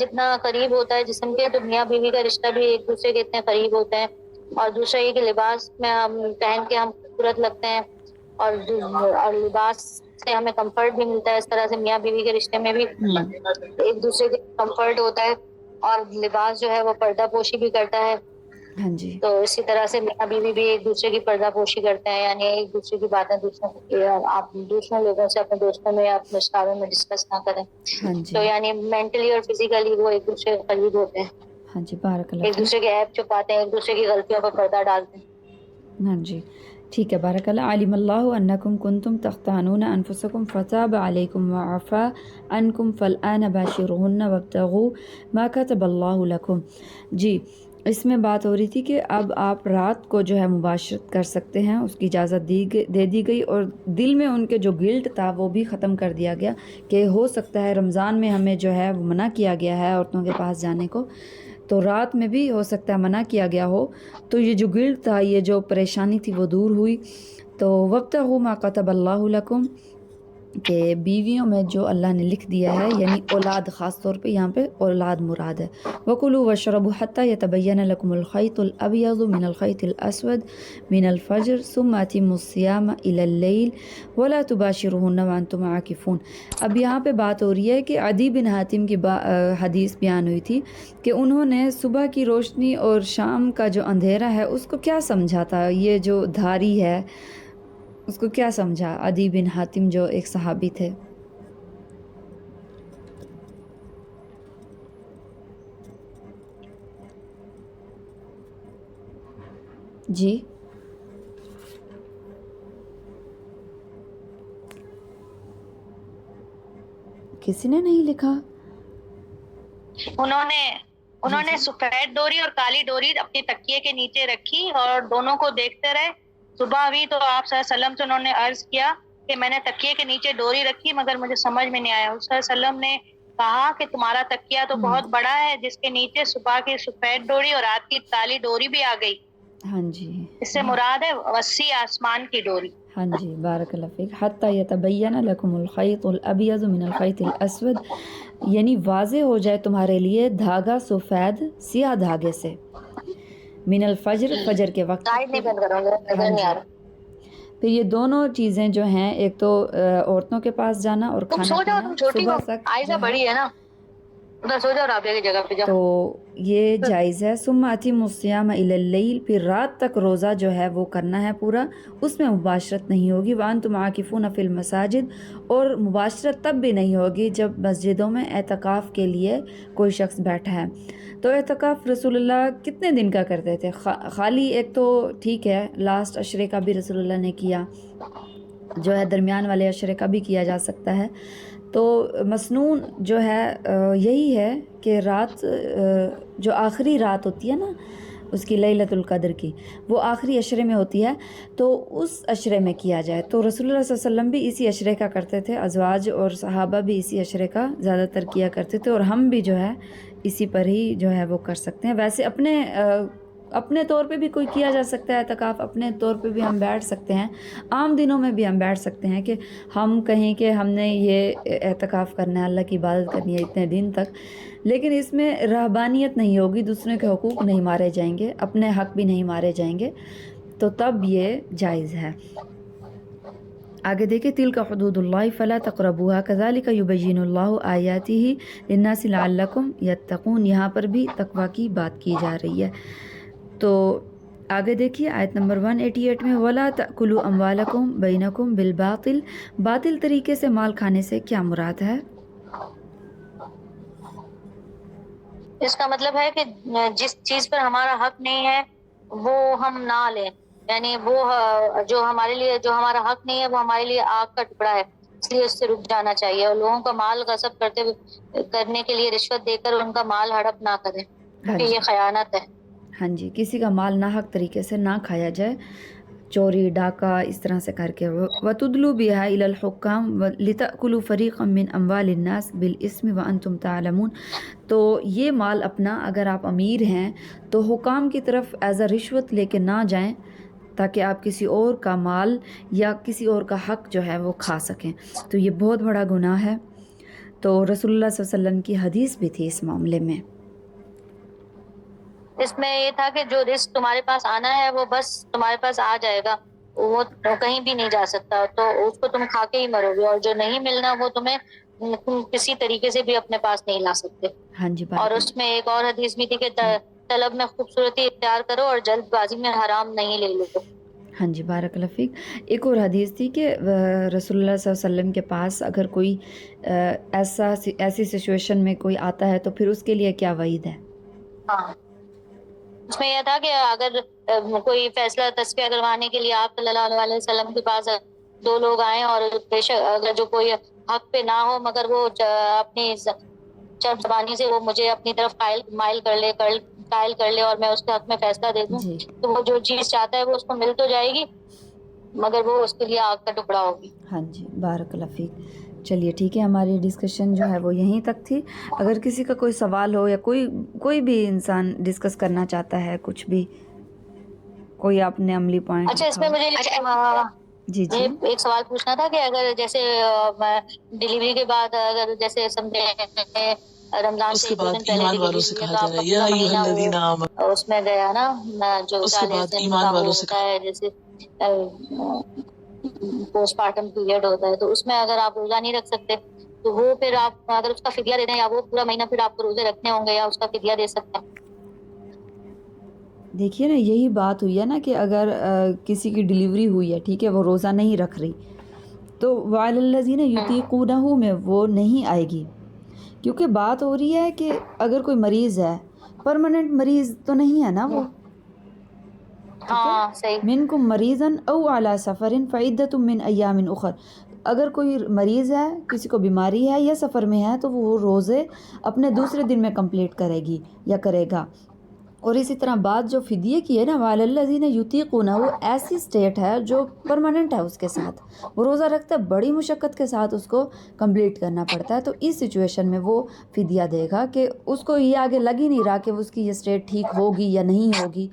[SPEAKER 2] جتنا قریب ہوتا ہے جسم کے تو میاں بیوی کا رشتہ بھی ایک دوسرے کے اتنے قریب ہوتے ہیں. اور دوسرا یہ کہ لباس میں ہم پہن کے ہم خوبصورت لگتے ہیں اور لباس سے ہمیں کمفرٹ بھی ملتا ہے. اس طرح سے میاں بیوی کے رشتے میں بھی ایک دوسرے کے کمفرٹ ہوتا ہے اور لباس جو ہے وہ پردہ پوشی بھی کرتا ہے.
[SPEAKER 3] ہاں جی.
[SPEAKER 2] تو اسی طرح سے میاں بیوی بھی ایک دوسرے کی پردہ پوشی کرتے ہیں, یعنی ایک دوسرے کی باتیں آپ دوسروں لوگوں سے اپنے دوستوں میں یا اپنے رشتوں میں ڈسکس نہ کریں.
[SPEAKER 3] ہاں جی.
[SPEAKER 2] تو یعنی مینٹلی اور فزیکلی وہ ایک دوسرے کے قریب ہوتے ہیں.
[SPEAKER 3] ہاں جی, بارک اللہ
[SPEAKER 2] ایک
[SPEAKER 3] فیک.
[SPEAKER 2] دوسرے کے عیب چھپاتے ہیں, ایک دوسرے کی غلطیوں پر پردہ ڈالتے ہیں.
[SPEAKER 3] ہاں جی, ٹھیک ہے. بارک اللہ. علم اللہ انکم کنتم تختانون انفسکم فتاب علیکم وعفا عنکم فالآن باشرہن وابتغوا ما کتب اللہ لکم. جی, اس میں بات ہو رہی تھی کہ اب آپ رات کو جو ہے مباشرت کر سکتے ہیں, اس کی اجازت دے دی گئی, اور دل میں ان کے جو گلٹ تھا وہ بھی ختم کر دیا گیا کہ ہو سکتا ہے رمضان میں ہمیں جو ہے وہ منع کیا گیا ہے عورتوں کے پاس جانے کو, تو رات میں بھی ہو سکتا ہے منع کیا گیا ہو. تو یہ جو گلٹ تھا, یہ جو پریشانی تھی وہ دور ہوئی. تو وابتغوا ما کتب اللہ لکم, کہ بیویوں میں جو اللہ نے لکھ دیا ہے, یعنی اولاد, خاص طور پہ یہاں پہ اولاد مراد ہے. وَكُلُوا وَاشْرَبُوا حَتَّى يَتَبَيَّنَ لَكُمُ الْخَيْطُ الْأَبْيَضُ مِنَ الْخَيْطِ الْأَسْوَدِ مِنَ الْفَجْرِ ثُمَّ أَتِمُّوا الصِّيَامَ إِلَى اللَّيْلِ وَلَا تُبَاشِرُوهُنَّ وَأَنْتُمْ عَاكِفُونَ. اب یہاں پہ بات ہو رہی ہے کہ عدی بن حاتم کی حدیث بیان ہوئی تھی کہ انہوں نے صبح کی روشنی اور شام کا جو اندھیرا ہے اس کو کیا سمجھا تھا, یہ جو دھاری ہے اس کو کیا سمجھا. عدی بن حاتم جو ایک صحابی تھے. جی, کسی نے نہیں لکھا.
[SPEAKER 2] انہوں نے سفید ڈوری اور کالی ڈوری اپنی تکیے کے نیچے رکھی اور دونوں کو دیکھتے رہے. صبح ہوئی تو آپ صلی اللہ علیہ وسلم سے انہوں نے عرض کیا کہ میں نے تکیے کے نیچے ڈوری رکھی مگر مجھے سمجھ میں نہیں آیا. صلی اللہ علیہ وسلم نے کہا کہ تمہارا تکیہ تو بہت بڑا ہے جس کے نیچے صبح کی سفید ڈوری اور رات کی کالی ڈوری بھی آ گئی.
[SPEAKER 3] ہاں جی,
[SPEAKER 2] اس سے مراد ہے وسیع آسمان کی ڈوری.
[SPEAKER 3] ہاں جی, بارک اللہ فیک. حتی یتبین لکم الخیط الابیض من الخیط الاسود, یعنی واضح ہو جائے تمہارے لیے دھاگا سفید سیاہ دھاگے سے, من الفجر, فجر کے وقت. پھر یہ دونوں چیزیں جو ہیں, ایک تو عورتوں کے پاس جانا اور کھانا پینا صبح تک
[SPEAKER 2] بڑی ہے نا, سو جاؤ رابعہ کی جگہ پہ جاؤ.
[SPEAKER 3] تو یہ جائز ہے. ثم اتموا الصیام الی اللیل, پھر رات تک روزہ جو ہے وہ کرنا ہے پورا, اس میں مباشرت نہیں ہوگی. وانتم عاکفون فی المساجد, اور مباشرت تب بھی نہیں ہوگی جب مسجدوں میں اعتکاف کے لیے کوئی شخص بیٹھا ہے. تو اعتکاف رسول اللہ کتنے دن کا کرتے تھے؟ خالی ایک تو ٹھیک ہے لاسٹ عشرے کا بھی رسول اللہ نے کیا, جو ہے درمیان والے عشرے کا بھی کیا جا سکتا ہے. تو مسنون جو ہے یہی ہے کہ رات جو آخری رات ہوتی ہے نا اس کی لیلۃ القدر کی, وہ آخری عشرے میں ہوتی ہے, تو اس عشرے میں کیا جائے. تو رسول اللہ صلی اللہ علیہ وسلم بھی اسی عشرے کا کرتے تھے, ازواج اور صحابہ بھی اسی عشرے کا زیادہ تر کیا کرتے تھے, اور ہم بھی جو ہے اسی پر ہی جو ہے وہ کر سکتے ہیں. ویسے اپنے طور پہ بھی کوئی کیا جا سکتا ہے اعتکاف, اپنے طور پہ بھی ہم بیٹھ سکتے ہیں, عام دنوں میں بھی ہم بیٹھ سکتے ہیں کہ ہم کہیں کہ ہم نے یہ اعتکاف کرنا ہے, اللہ کی عبادت کرنی ہے اتنے دن تک, لیکن اس میں رہبانیت نہیں ہوگی, دوسروں کے حقوق نہیں مارے جائیں گے, اپنے حق بھی نہیں مارے جائیں گے, تو تب یہ جائز ہے. آگے دیکھیں, تلک حدود اللہ فلا تقربوها کذالک یبین اللہ آیاتہ للناس لعلکم یتقون. یہاں پر بھی تقوی کی بات کی جا رہی ہے. تو آگے دیکھیے آیت نمبر 188 میں, ولا تأکلوا اموالکم بینکم بالباطل, باطل طریقے سے مال کھانے سے کیا مراد ہے؟
[SPEAKER 2] اس کا مطلب ہے کہ جس چیز پر ہمارا حق نہیں ہے وہ ہم نہ لیں, یعنی وہ جو ہمارے لیے جو ہمارا حق نہیں ہے وہ ہمارے لیے آگ کا ٹکڑا ہے, اس لیے اس سے رک جانا چاہیے. اور لوگوں کا مال غصب کرنے کے لیے رشوت دے کر ان کا مال ہڑپ نہ کریں, کیونکہ یہ خیانت ہے.
[SPEAKER 3] ہاں جی, کسی کا مال ناحق طریقے سے نہ کھایا جائے, چوری ڈاکہ اس طرح سے کر کے. وَتُدْلُوا بِهَا إِلَى الْحُكَّامِ لِتَأْكُلُوا فَرِيقًا مِّنْ أَمْوَالِ النَّاسِ بِالْإِثْمِ وَأَنْتُمْ تَعْلَمُونَ. تو یہ مال اپنا اگر آپ امیر ہیں تو حکام کی طرف ایز اے رشوت لے کے نہ جائیں, تاکہ آپ کسی اور کا مال یا کسی اور کا حق جو ہے وہ کھا سکیں, تو یہ بہت بڑا گناہ ہے. تو رسول اللہ صلی اللہ علیہ وسلم کی حدیث بھی تھی اس معاملے میں.
[SPEAKER 2] اس میں یہ تھا کہ جو رزق تمہارے پاس آنا ہے وہ بس تمہارے پاس آ جائے گا, وہ کہیں بھی نہیں جا سکتا, تو اس کو تم کھا کے ہی مرو گے, اور جو نہیں ملنا وہ تمہیں تم کسی طریقے سے بھی اپنے پاس نہیں لا سکتے.
[SPEAKER 3] ہاں جی
[SPEAKER 2] اور
[SPEAKER 3] بارک
[SPEAKER 2] اس میں ایک اور حدیث بھی تھی کہ طلب میں خوبصورتی اختیار کرو اور جلد بازی میں حرام نہیں لے لو.
[SPEAKER 3] ہاں جی بارک اللہ فیک. ایک اور حدیث تھی کہ رسول اللہ صلی اللہ علیہ وسلم کے پاس اگر کوئی ایسی سچویشن میں کوئی آتا ہے تو پھر اس کے لیے کیا وعید ہے.
[SPEAKER 2] ہاں, اس میں یہ تھا کہ اگر کوئی فیصلہ تصفیہ کروانے کے لیے آپ صلی اللہ علیہ وسلم کے پاس دو لوگ آئیں, اور بے شک اگر جو کوئی حق پہ نہ ہو مگر وہ اپنی چرب زبانی سے وہ مجھے اپنی طرف قائل کر لے اور میں اس کے حق میں فیصلہ دے دوں,
[SPEAKER 3] جی
[SPEAKER 2] تو وہ جو چیز چاہتا ہے وہ اس کو مل تو جائے گی مگر وہ اس کے لیے آگ کا ٹکڑا ہوگی.
[SPEAKER 3] ہاں جی بارک اللہ فیک. چلیے ٹھیک ہے, ہماری ڈسکشن جو ہے وہ یہیں تک تھی. اگر کسی کا کوئی سوال ہو یا کوئی بھی انسان ڈسکس کرنا چاہتا ہے کچھ بھی, کوئی آپ نے عملی پوائنٹ.
[SPEAKER 2] اچھا, اس میں مجھے
[SPEAKER 3] جی جی
[SPEAKER 2] ایک سوال پوچھنا تھا کہ اگر جیسے ڈلیوری کے بعد اگر جیسے سمجھے رمضان
[SPEAKER 5] اس
[SPEAKER 2] سے
[SPEAKER 5] کے
[SPEAKER 2] ایک دو
[SPEAKER 5] بعد
[SPEAKER 2] دن پہلے
[SPEAKER 5] ایمان والوں
[SPEAKER 2] ڈلیوری
[SPEAKER 5] سے
[SPEAKER 2] ہوئی ہے
[SPEAKER 5] کہا
[SPEAKER 2] تو
[SPEAKER 5] جا
[SPEAKER 2] آپ
[SPEAKER 5] رہا
[SPEAKER 2] کا
[SPEAKER 5] ہے یا
[SPEAKER 2] پورا
[SPEAKER 5] ایھا
[SPEAKER 2] مہینہ
[SPEAKER 5] الذین آمنوا,
[SPEAKER 2] وہ اس میں گیا نا جو
[SPEAKER 5] اس کے
[SPEAKER 2] 40
[SPEAKER 5] بعد
[SPEAKER 2] دن
[SPEAKER 5] ایمان
[SPEAKER 2] کا وہ
[SPEAKER 5] والوں سے
[SPEAKER 2] ہوتا ہے جیسے پوسٹ پارٹم پیریڈ ہوتا ہے, تو اس میں اگر آپ روزہ نہیں رکھ سکتے تو وہ پھر آپ اگر اس کا فدیہ دے دیں یا وہ پورا مہینہ پھر آپ کو روزے رکھنے ہوں گے یا اس کا فدیہ دے سکتے ہیں.
[SPEAKER 3] دیکھیے نا, یہی بات ہوئی ہے نا کہ اگر کسی کی ڈلیوری ہوئی ہے, ٹھیک ہے, وہ روزہ نہیں رکھ رہی, تو وعلی الذین یطیقونہ میں وہ نہیں آئے گی, کیونکہ بات ہو رہی ہے کہ اگر کوئی مریض ہے, پرماننٹ مریض تو نہیں ہے نا وہ, ٹھیک ہے.
[SPEAKER 2] ہاں صحیح.
[SPEAKER 3] منکم مریضاً او علی سفر فعدۃ من ایام اخر. اگر کوئی مریض ہے, کسی کو بیماری ہے یا سفر میں ہے, تو وہ روزے اپنے دوسرے دن میں کمپلیٹ کرے گی یا کرے گا. اور اسی طرح بات جو فدیے کی ہے نا, وعلی الذین یطیقونہ, وہ ایسی سٹیٹ ہے جو پرماننٹ ہے, اس کے ساتھ وہ روزہ رکھتا ہے, بڑی مشقت کے ساتھ اس کو کمپلیٹ کرنا پڑتا ہے, تو اس سچویشن میں وہ فدیہ دے گا کہ اس کو یہ آگے لگ ہی نہیں رہا کہ اس کی یہ سٹیٹ ٹھیک ہوگی یا نہیں ہوگی.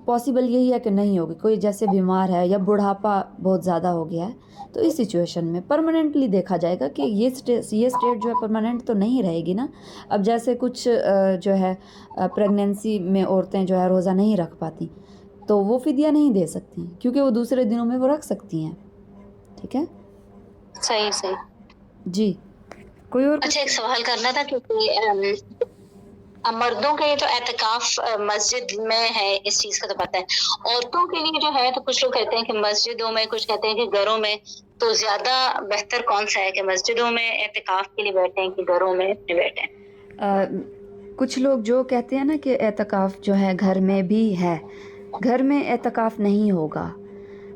[SPEAKER 3] پاسبل یہی ہے کہ نہیں ہوگی, کوئی جیسے بیمار ہے یا بڑھاپا بہت زیادہ ہو گیا ہے, تو اس سچویشن میں پرماننٹلی دیکھا جائے گا کہ یہ سٹیٹ جو ہے پرماننٹ تو نہیں رہے گی نا. اب جیسے کچھ جو ہے پریگنینسی میں عورتیں جو ہے روزہ نہیں رکھ پاتی, تو وہ فدیہ نہیں دے سکتی کیونکہ وہ دوسرے دنوں میں وہ رکھ سکتی ہیں, ٹھیک ہے.
[SPEAKER 2] صحیح.
[SPEAKER 3] جی کوئی اور
[SPEAKER 4] اچھا, ایک سوال کرنا تھا کیونکہ مردوں کے تو اعتکاف مسجد میں ہے, اس چیز کا تو پتہ ہے. عورتوں کے لیے جو ہے تو کچھ لوگ کہتے ہیں کہ مسجدوں میں, کچھ کہتے ہیں کہ گھروں میں, تو زیادہ بہتر کون سا ہے کہ مسجدوں میں اعتکاف کے لیے بیٹھیں کہ گھروں میں بیٹھیں؟
[SPEAKER 3] کچھ لوگ جو کہتے ہیں نا کہ اعتکاف جو ہے گھر میں بھی ہے, گھر میں اعتکاف نہیں ہوگا,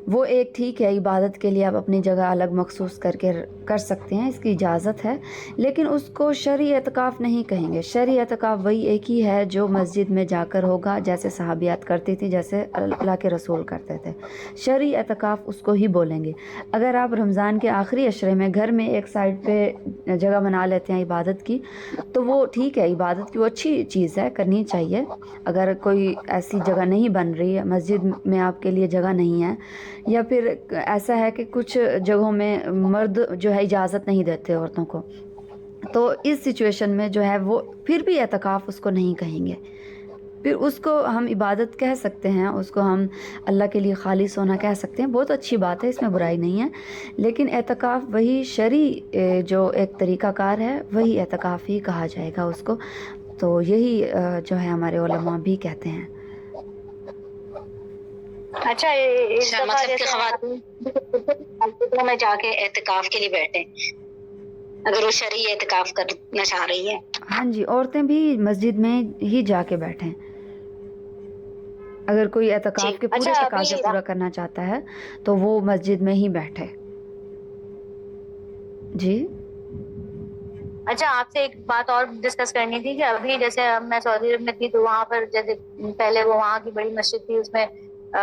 [SPEAKER 3] وہ ایک ٹھیک ہے عبادت کے لیے آپ اپنی جگہ الگ مخصوص کر سکتے ہیں, اس کی اجازت ہے, لیکن اس کو شرعی اعتکاف نہیں کہیں گے. شرعی اعتکاف وہی ایک ہی ہے جو مسجد میں جا کر ہوگا, جیسے صحابیات کرتی تھی, جیسے اللہ کے رسول کرتے تھے. شرعی اعتکاف اس کو ہی بولیں گے. اگر آپ رمضان کے آخری عشرے میں گھر میں ایک سائڈ پہ جگہ بنا لیتے ہیں عبادت کی, تو وہ ٹھیک ہے, عبادت کی وہ اچھی چیز ہے, کرنی چاہیے. اگر کوئی ایسی جگہ نہیں بن رہی ہے, مسجد میں آپ کے لیے جگہ نہیں ہے, یا پھر ایسا ہے کہ کچھ جگہوں میں مرد جو ہے اجازت نہیں دیتے عورتوں کو, تو اس سچویشن میں جو ہے وہ پھر بھی اعتکاف اس کو نہیں کہیں گے. پھر اس کو ہم عبادت کہہ سکتے ہیں, اس کو ہم اللہ کے لیے خالص ہونا کہہ سکتے ہیں, بہت اچھی بات ہے, اس میں برائی نہیں ہے. لیکن اعتکاف وہی شرعی جو ایک طریقہ کار ہے, وہی اعتکاف ہی کہا جائے گا اس کو. تو یہی جو ہے ہمارے علماء بھی کہتے ہیں.
[SPEAKER 2] اچھا, اس دفعہ
[SPEAKER 4] مطلب کہ
[SPEAKER 2] جیسے
[SPEAKER 4] خواتین میں جا کے اعتکاف کے لیے بیٹھیں اگر وہ شرعی اعتکاف کرنا چاہ رہی ہے.
[SPEAKER 3] ہاں جی, عورتیں بھی مسجد میں ہی جا کے بیٹھیں. اگر کوئی اعتکاف کے پورے تقاضے پورا کرنا چاہتا ہے تو وہ مسجد میں ہی بیٹھے. جی
[SPEAKER 2] اچھا, آپ سے ایک بات اور ڈسکس کرنی تھی کہ ابھی جیسے میں سعودی عرب میں تھی تو وہاں پر جیسے پہلے وہ وہاں کی بڑی مسجد تھی, اس میں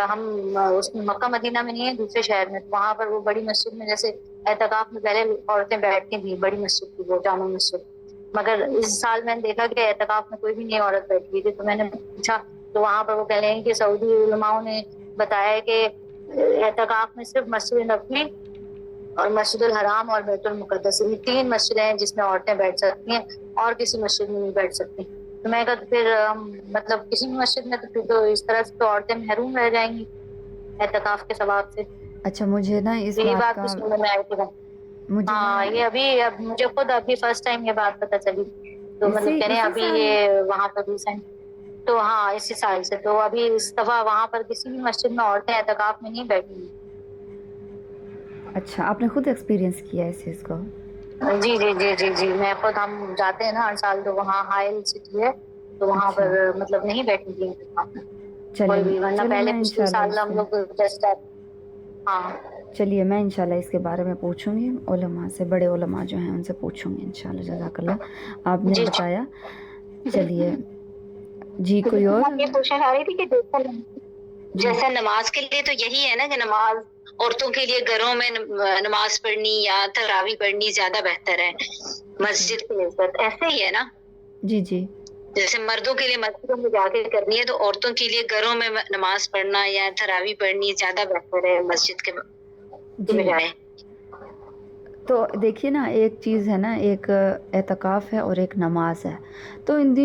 [SPEAKER 2] ہم اس مکہ مدینہ میں نہیں ہے, دوسرے شہر میں, وہاں پر وہ بڑی مسجد میں جیسے اعتکاف میں پہلے عورتیں بیٹھتی تھیں, بڑی مسجد تھی وہ, جامع مسجد. مگر اس سال میں نے دیکھا کہ اعتکاف میں کوئی بھی نہیں عورت بیٹھی تھی, تو میں نے پوچھا تو وہاں پر وہ کہہ رہے ہیں کہ سعودی علماؤں نے بتایا کہ اعتکاف میں صرف مسجد نبوی اور مسجد الحرام اور بیت المقدس، یہ 3 مسجدیں ہیں جس میں عورتیں بیٹھ سکتی ہیں، اور کسی مسجد میں نہیں بیٹھ سکتی. تو میں کہا تو پھر مطلب کسی بھی مسجد میں تو پھر تو اس طرح سے تو عورتیں محروم رہ جائیں گی اعتکاف کے ثواب سے.
[SPEAKER 3] اچھا مجھے نا اس
[SPEAKER 2] یہی
[SPEAKER 3] بات
[SPEAKER 2] بات
[SPEAKER 3] کا
[SPEAKER 2] بھی سننے میں آئی تھی.
[SPEAKER 3] مجھے
[SPEAKER 2] ہاں
[SPEAKER 3] نا
[SPEAKER 2] یہ اب مجھے خود ابھی فرسٹ ٹائم یہ بات پتہ چلی. تو مطلب کہہ رہے ہیں ابھی
[SPEAKER 3] سال
[SPEAKER 2] یہ وہاں پر ریسنٹ، تو ہاں اسی سال سے تو ابھی اس دفعہ وہاں پر کسی بھی مسجد میں عورتیں اعتکاف میں نہیں بیٹھیں گی.
[SPEAKER 3] اچھا آپ نے خود ایکسپیرینس کیا ہے اس چیز کو؟
[SPEAKER 2] جی جی جی جی جی میں خود، ہم جاتے ہیں نا ہر سال، تو وہاں ہائل سٹی ہے تو وہاں
[SPEAKER 3] اچھا
[SPEAKER 2] پر مطلب نہیں بیٹھیں گی کوئی بھی، ورنہ
[SPEAKER 3] چلے
[SPEAKER 2] پہلے
[SPEAKER 3] میں
[SPEAKER 2] پچھلے
[SPEAKER 3] انشاءاللہ
[SPEAKER 2] سال
[SPEAKER 3] اس
[SPEAKER 2] ہم
[SPEAKER 3] سے
[SPEAKER 2] لوگ جسٹ. ہاں
[SPEAKER 3] چلیے میں انشاءاللہ اس کے بارے میں پوچھوں گی علماء سے، بڑے علماء جو ہیں ان سے پوچھوں گی انشاءاللہ. جزاک اللہ آپ نے
[SPEAKER 2] جی
[SPEAKER 3] بتایا. چلیے جی کوئی اور؟
[SPEAKER 4] یہ کوشچن آ رہی تھی کہ
[SPEAKER 3] جی
[SPEAKER 4] جیسے نماز کے لیے تو یہی ہے نا کہ نماز عورتوں کے لیے گھروں میں نماز پڑھنی یا تراویح پڑھنی زیادہ بہتر ہے مسجد کی نسبت، ایسے ہی ہے نا؟
[SPEAKER 3] جی جی
[SPEAKER 4] جیسے مردوں کے لیے مسجدوں میں جا کے کرنی ہے تو عورتوں کے لیے گھروں میں نماز پڑھنا یا تراویح پڑھنی زیادہ بہتر ہے مسجد کے
[SPEAKER 3] جی.
[SPEAKER 4] بجائے.
[SPEAKER 3] تو دیکھیے نا ایک چیز ہے نا، ایک اعتکاف ہے اور ایک نماز ہے. تو ان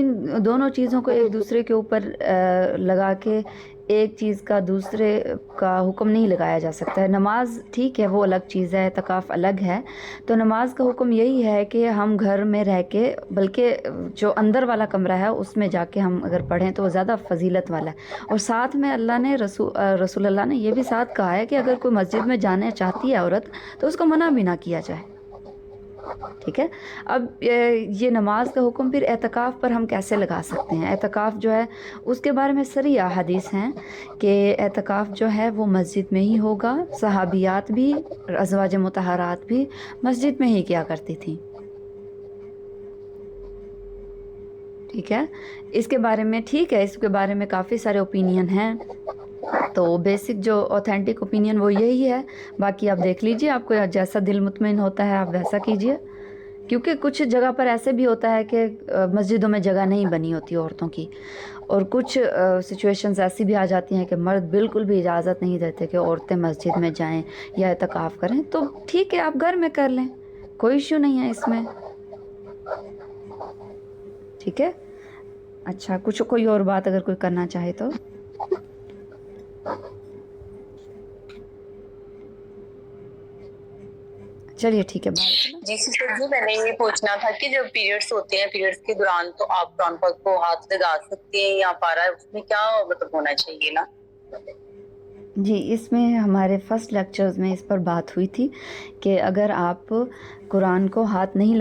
[SPEAKER 3] دونوں چیزوں کو ایک دوسرے کے اوپر لگا کے ایک چیز کا دوسرے کا حکم نہیں لگایا جا سکتا ہے. نماز ٹھیک ہے وہ الگ چیز ہے، اعتکاف الگ ہے. تو نماز کا حکم یہی ہے کہ ہم گھر میں رہ کے، بلکہ جو اندر والا کمرہ ہے اس میں جا کے ہم اگر پڑھیں تو وہ زیادہ فضیلت والا ہے. اور ساتھ میں اللہ نے رسول اللہ نے یہ بھی ساتھ کہا ہے کہ اگر کوئی مسجد میں جانا چاہتی ہے عورت تو اس کو منع بھی نہ کیا جائے. ٹھیک ہے. اب یہ نماز کا حکم پھر اعتکاف پر ہم کیسے لگا سکتے ہیں؟ اعتکاف جو ہے اس کے بارے میں صریح احادیث ہیں کہ اعتکاف جو ہے وہ مسجد میں ہی ہوگا. صحابیات بھی، ازواج مطہرات بھی مسجد میں ہی کیا کرتی تھیں. ٹھیک ہے. اس کے بارے میں ٹھیک ہے، اس کے بارے میں کافی سارے اوپینین ہیں. تو بیسک جو اوتھینٹک اوپینین وہ یہی ہے. باقی آپ دیکھ لیجئے، آپ کو جیسا دل مطمئن ہوتا ہے آپ ویسا کیجئے. کیونکہ کچھ جگہ پر ایسے بھی ہوتا ہے کہ مسجدوں میں جگہ نہیں بنی ہوتی عورتوں کی، اور کچھ سچویشنز ایسی بھی آ جاتی ہیں کہ مرد بالکل بھی اجازت نہیں دیتے کہ عورتیں مسجد میں جائیں یا اعتکاف کریں. تو ٹھیک ہے آپ گھر میں کر لیں، کوئی ایشو نہیں ہے اس میں. ٹھیک ہے. اچھا کچھ کوئی اور بات اگر کوئی کرنا چاہے تو؟ چلیے ٹھیک ہے.
[SPEAKER 5] جی سسٹر جی میں نے یہ پوچھنا تھا کہ جو پیریڈس ہوتے ہیں، پیریڈس کے دوران تو آپ قرآن پاک کو ہاتھ لگا سکتے ہیں یا پارا اس میں کیا مطلب ہونا چاہیے نا؟
[SPEAKER 3] جی اس میں ہمارے فرسٹ لیکچرز میں اس پر بات ہوئی تھی کہ اگر آپ قرآن کو ہاتھ نہیں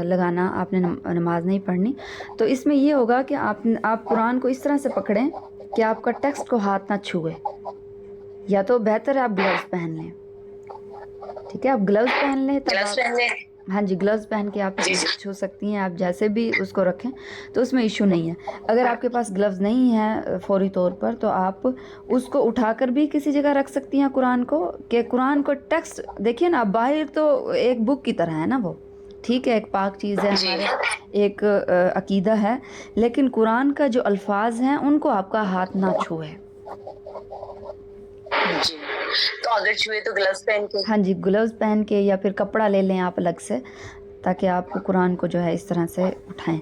[SPEAKER 3] لگانا آپ نے نماز نہیں پڑھنی، تو اس میں یہ ہوگا کہ آپ قرآن کو اس طرح سے پکڑیں کہ آپ کا ٹیکسٹ کو ہاتھ نہ چھوئے. یا تو بہتر ہے آپ گلوز پہن لیں. ٹھیک ہے آپ گلوز پہن لیں ہاں جی گلوز پہن کے آپ چھو سکتی ہیں، آپ جیسے بھی اس کو رکھیں تو اس میں ایشو نہیں ہے. اگر آپ کے پاس گلوز نہیں ہے فوری طور پر تو آپ اس کو اٹھا کر بھی کسی جگہ رکھ سکتی ہیں قرآن کو، کہ قرآن کو ٹیکسٹ دیکھیے نا، باہر تو ایک بک کی طرح ہے نا وہ، ٹھیک ہے ایک پاک چیز ہے، ہمارے ایک عقیدہ ہے، لیکن قرآن کا جو الفاظ ہیں ان کو آپ کا ہاتھ نہ چھوئے.
[SPEAKER 5] جی تو اگر چھوئے تو گلوز پہن کے؟
[SPEAKER 3] ہاں جی گلوز پہن کے، یا پھر کپڑا لے لیں آپ الگ سے تاکہ آپ قرآن کو جو ہے اس طرح سے اٹھائیں.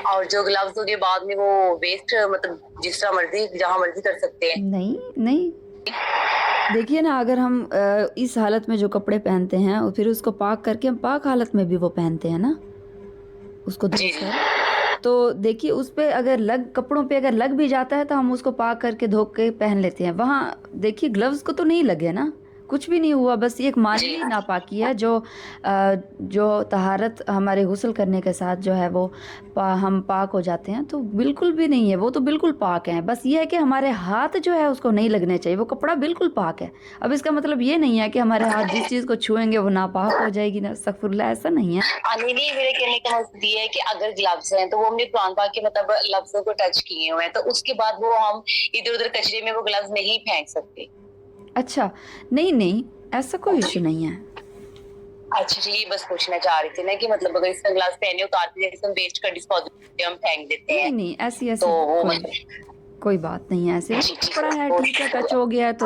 [SPEAKER 5] اور جو گلوز کے بعد میں وہ ویسٹ مطلب جس طرح مرضی جہاں مرضی کر سکتے ہیں؟
[SPEAKER 3] نہیں دیکھیے نا، اگر ہم اس حالت میں جو کپڑے پہنتے ہیں اور پھر اس کو پاک کر کے ہم پاک حالت میں بھی وہ پہنتے ہیں نا اس کو دھو کر، تو دیکھیے اس پہ اگر کپڑوں پہ اگر لگ بھی جاتا ہے تو ہم اس کو پاک کر کے دھو کے پہن لیتے ہیں. وہاں دیکھیے گلوز کو تو نہیں لگے نا، کچھ بھی نہیں ہوا، بس یہ ایک مانوی ناپاکی ہے جو طہارت ہمارے غسل کرنے کے ساتھ جو ہے وہ ہم پاک ہو جاتے ہیں، تو بالکل بھی نہیں ہے، وہ تو بالکل پاک ہیں. بس یہ ہے کہ ہمارے ہاتھ جو ہے اس کو نہیں لگنے چاہیے، وہ کپڑا بالکل پاک ہے. اب اس کا مطلب یہ نہیں ہے کہ ہمارے ہاتھ جس چیز کو چھوئیں گے وہ ناپاک ہو جائے گی نا، استغفر اللہ، ایسا نہیں ہے.
[SPEAKER 5] نہیں میرے کہنے کا مقصد یہ ہے کہ اگر گلوز ہیں تو وہ ہم نے قرآن پاک کے مطلب لفظوں کو ٹچ کیے ہوئے ہیں تو اس کے بعد وہ ہم ادھر ادھر کچرے میں وہ گلوز نہیں پھینک سکتے.
[SPEAKER 3] اچھا نہیں ایسا کوئی ایشو نہیں ہے.
[SPEAKER 5] اچھا یہ بس پوچھنا چاہ رہی تھی نا کہ مطلب اگر اس کا گلاس پہنے اتارتے جیسے ہم ویسٹ کر ڈسپوزل ہم پھینک دیتے ہیں
[SPEAKER 3] نہیں ایسی
[SPEAKER 5] تو وہ
[SPEAKER 3] کوئی بات نہیں ہے. ایسے کپڑا ہے ٹھیک ہے، ٹچ ہو گیا ہے تو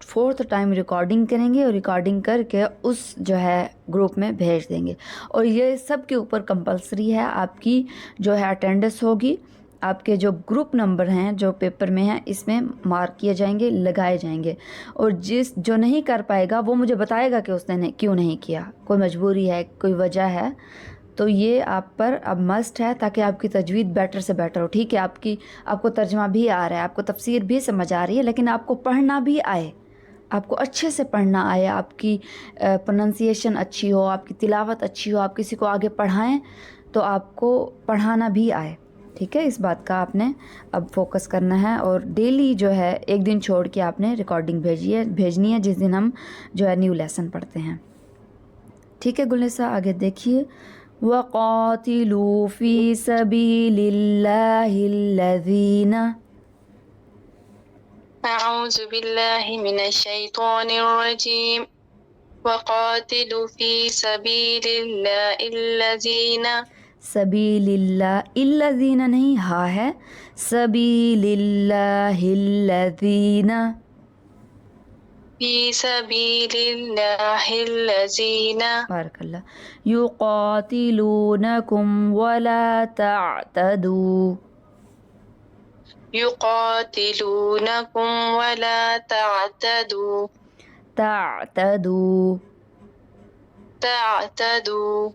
[SPEAKER 3] 4th ٹائم ریکارڈنگ کریں گے اور ریکارڈنگ کر کے اس جو ہے گروپ میں بھیج دیں گے. اور یہ سب کے اوپر کمپلسری ہے، آپ کی جو ہے اٹینڈنس ہوگی، آپ کے جو گروپ نمبر ہیں جو پیپر میں ہیں اس میں مارک کیے جائیں گے، لگائے جائیں گے. اور جو نہیں کر پائے گا وہ مجھے بتائے گا کہ اس نے کیوں نہیں کیا، کوئی مجبوری ہے، کوئی وجہ ہے. تو یہ آپ پر اب مسٹ ہے تاکہ آپ کی تجوید بیٹر سے بیٹر ہو. ٹھیک ہے، آپ کو ترجمہ بھی آ رہا ہے، آپ کو تفسیر بھی سمجھ آ رہی ہے، لیکن آپ کو پڑھنا بھی آئے، آپ کو اچھے سے پڑھنا آئے، آپ کی پروننسیشن اچھی ہو، آپ کی تلاوت اچھی ہو، آپ کسی کو آگے پڑھائیں تو آپ کو پڑھانا بھی آئے. ٹھیک ہے، اس بات کا آپ نے اب فوکس کرنا ہے. اور ڈیلی جو ہے ایک دن چھوڑ کے آپ نے ریکارڈنگ بھیجنی ہے جس دن ہم جو ہے نیو لیسن پڑھتے ہیں. ٹھیک ہے گلنسا، آگے دیکھیے. وَقَاتِلُوا فِي سَبِيلِ اللَّهِ الَّذِينَ.
[SPEAKER 1] أعوذ بالله من الشيطان الرجيم. وقاتلوا في سبيل الله الذين.
[SPEAKER 3] سبیل اللہ، الذین نہیں، ہا ہے، سبیل اللہ الذین.
[SPEAKER 1] في سبيل الله الذين.
[SPEAKER 3] بارک اللہ. یقاتلونکم ولا تعتدوا.
[SPEAKER 1] يقاتلونكم ولا تعتدوا.
[SPEAKER 3] تعتدوا.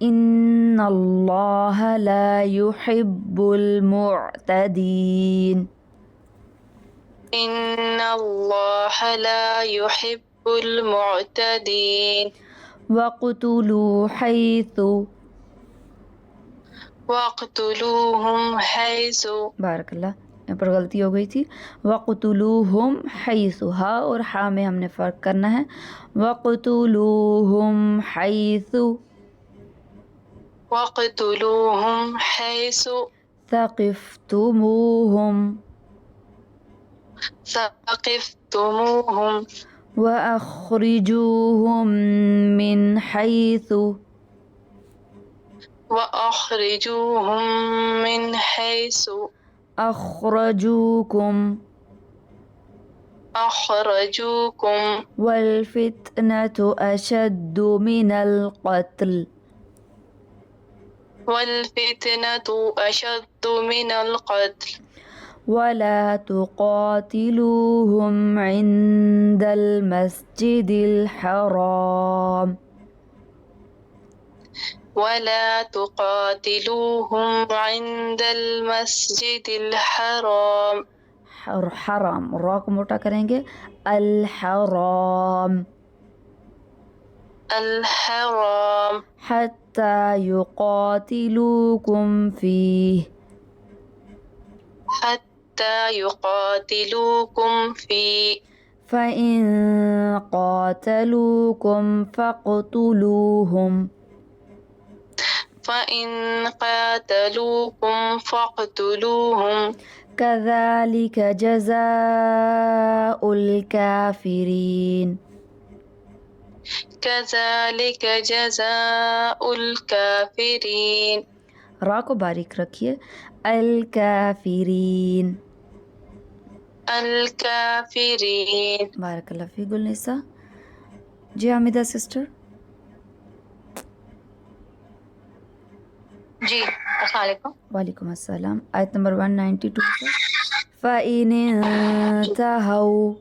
[SPEAKER 3] ان اللہ لا يحب المعتدین.
[SPEAKER 1] إن الله لا يحب المعتدين.
[SPEAKER 3] وَاقْتُلُوا حَيْثُ.
[SPEAKER 1] واقتلوهم حيث.
[SPEAKER 3] بارک اللہ، یہاں پر غلطی ہو گئی تھی. وَاقْتُلُوهُمْ حَيْثُ، ہا اور حا میں ہم نے فرق کرنا ہے. وَاقْتُلُوهُمْ حَيْثُ.
[SPEAKER 1] واقتلوهم حيث
[SPEAKER 3] ثَقِفْتُمُوهُمْ.
[SPEAKER 1] ثقفتموهم.
[SPEAKER 3] وَأَخْرِجُوهُمْ مِنْ حَيْثُ.
[SPEAKER 1] وأخرجوهم من حيث
[SPEAKER 3] أخرجوكم.
[SPEAKER 1] أخرجوكم.
[SPEAKER 3] وَالْفِتْنَةُ أَشَدُّ مِنَ الْقَتْلِ.
[SPEAKER 1] والفتنة أشد من القتل.
[SPEAKER 3] وَلَا تُقَاتِلُوهُمْ عِندَ الْمَسْجِدِ الْحَرَامِ.
[SPEAKER 1] ولا تقاتلوهم عند المسجد الحرام.
[SPEAKER 3] حرام، را کو موٹا کریں گے، الحرام.
[SPEAKER 1] الحرام.
[SPEAKER 3] حَتَّى يُقَاتِلُوكُمْ فِيهِ.
[SPEAKER 1] حتى يقاتلوكم فيه.
[SPEAKER 3] فَإِن قَاتَلُوكُمْ فَاقْتُلُوهُمْ.
[SPEAKER 1] فإن قاتلوكم فاقتلوهم.
[SPEAKER 3] كَذَلِكَ جَزَاءُ الْكَافِرِينَ.
[SPEAKER 1] كذلك جزاء الكافرين.
[SPEAKER 3] را کو باریک رکھیے، الکافرین.
[SPEAKER 1] الكافرين.
[SPEAKER 3] بارک اللہ فی گلنسا. جی حامدہ سسٹر.
[SPEAKER 2] جی السلام علیکم.
[SPEAKER 3] وعلیکم السلام. آیت نمبر 192 سے. فَإِنِ انتهوا.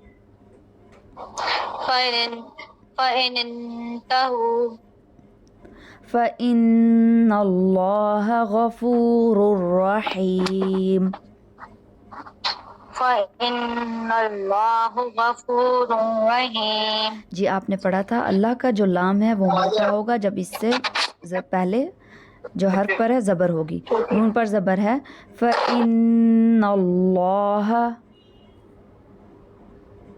[SPEAKER 2] فَإِنِ انتهوا.
[SPEAKER 3] فَإِنَّ اللَّهَ غَفُورٌ رَحِيمٌ.
[SPEAKER 2] فَإِنَّ اللَّهَ غَفُورٌ رَحِيمٌ.
[SPEAKER 3] جی آپ نے پڑھا تھا اللہ کا جو لام ہے وہ موٹا ہوگا جب اس سے پہلے جو حرف پر ہے زبر ہوگی. نون پر زبر ہے. فَإِنَّ اللَّهَ.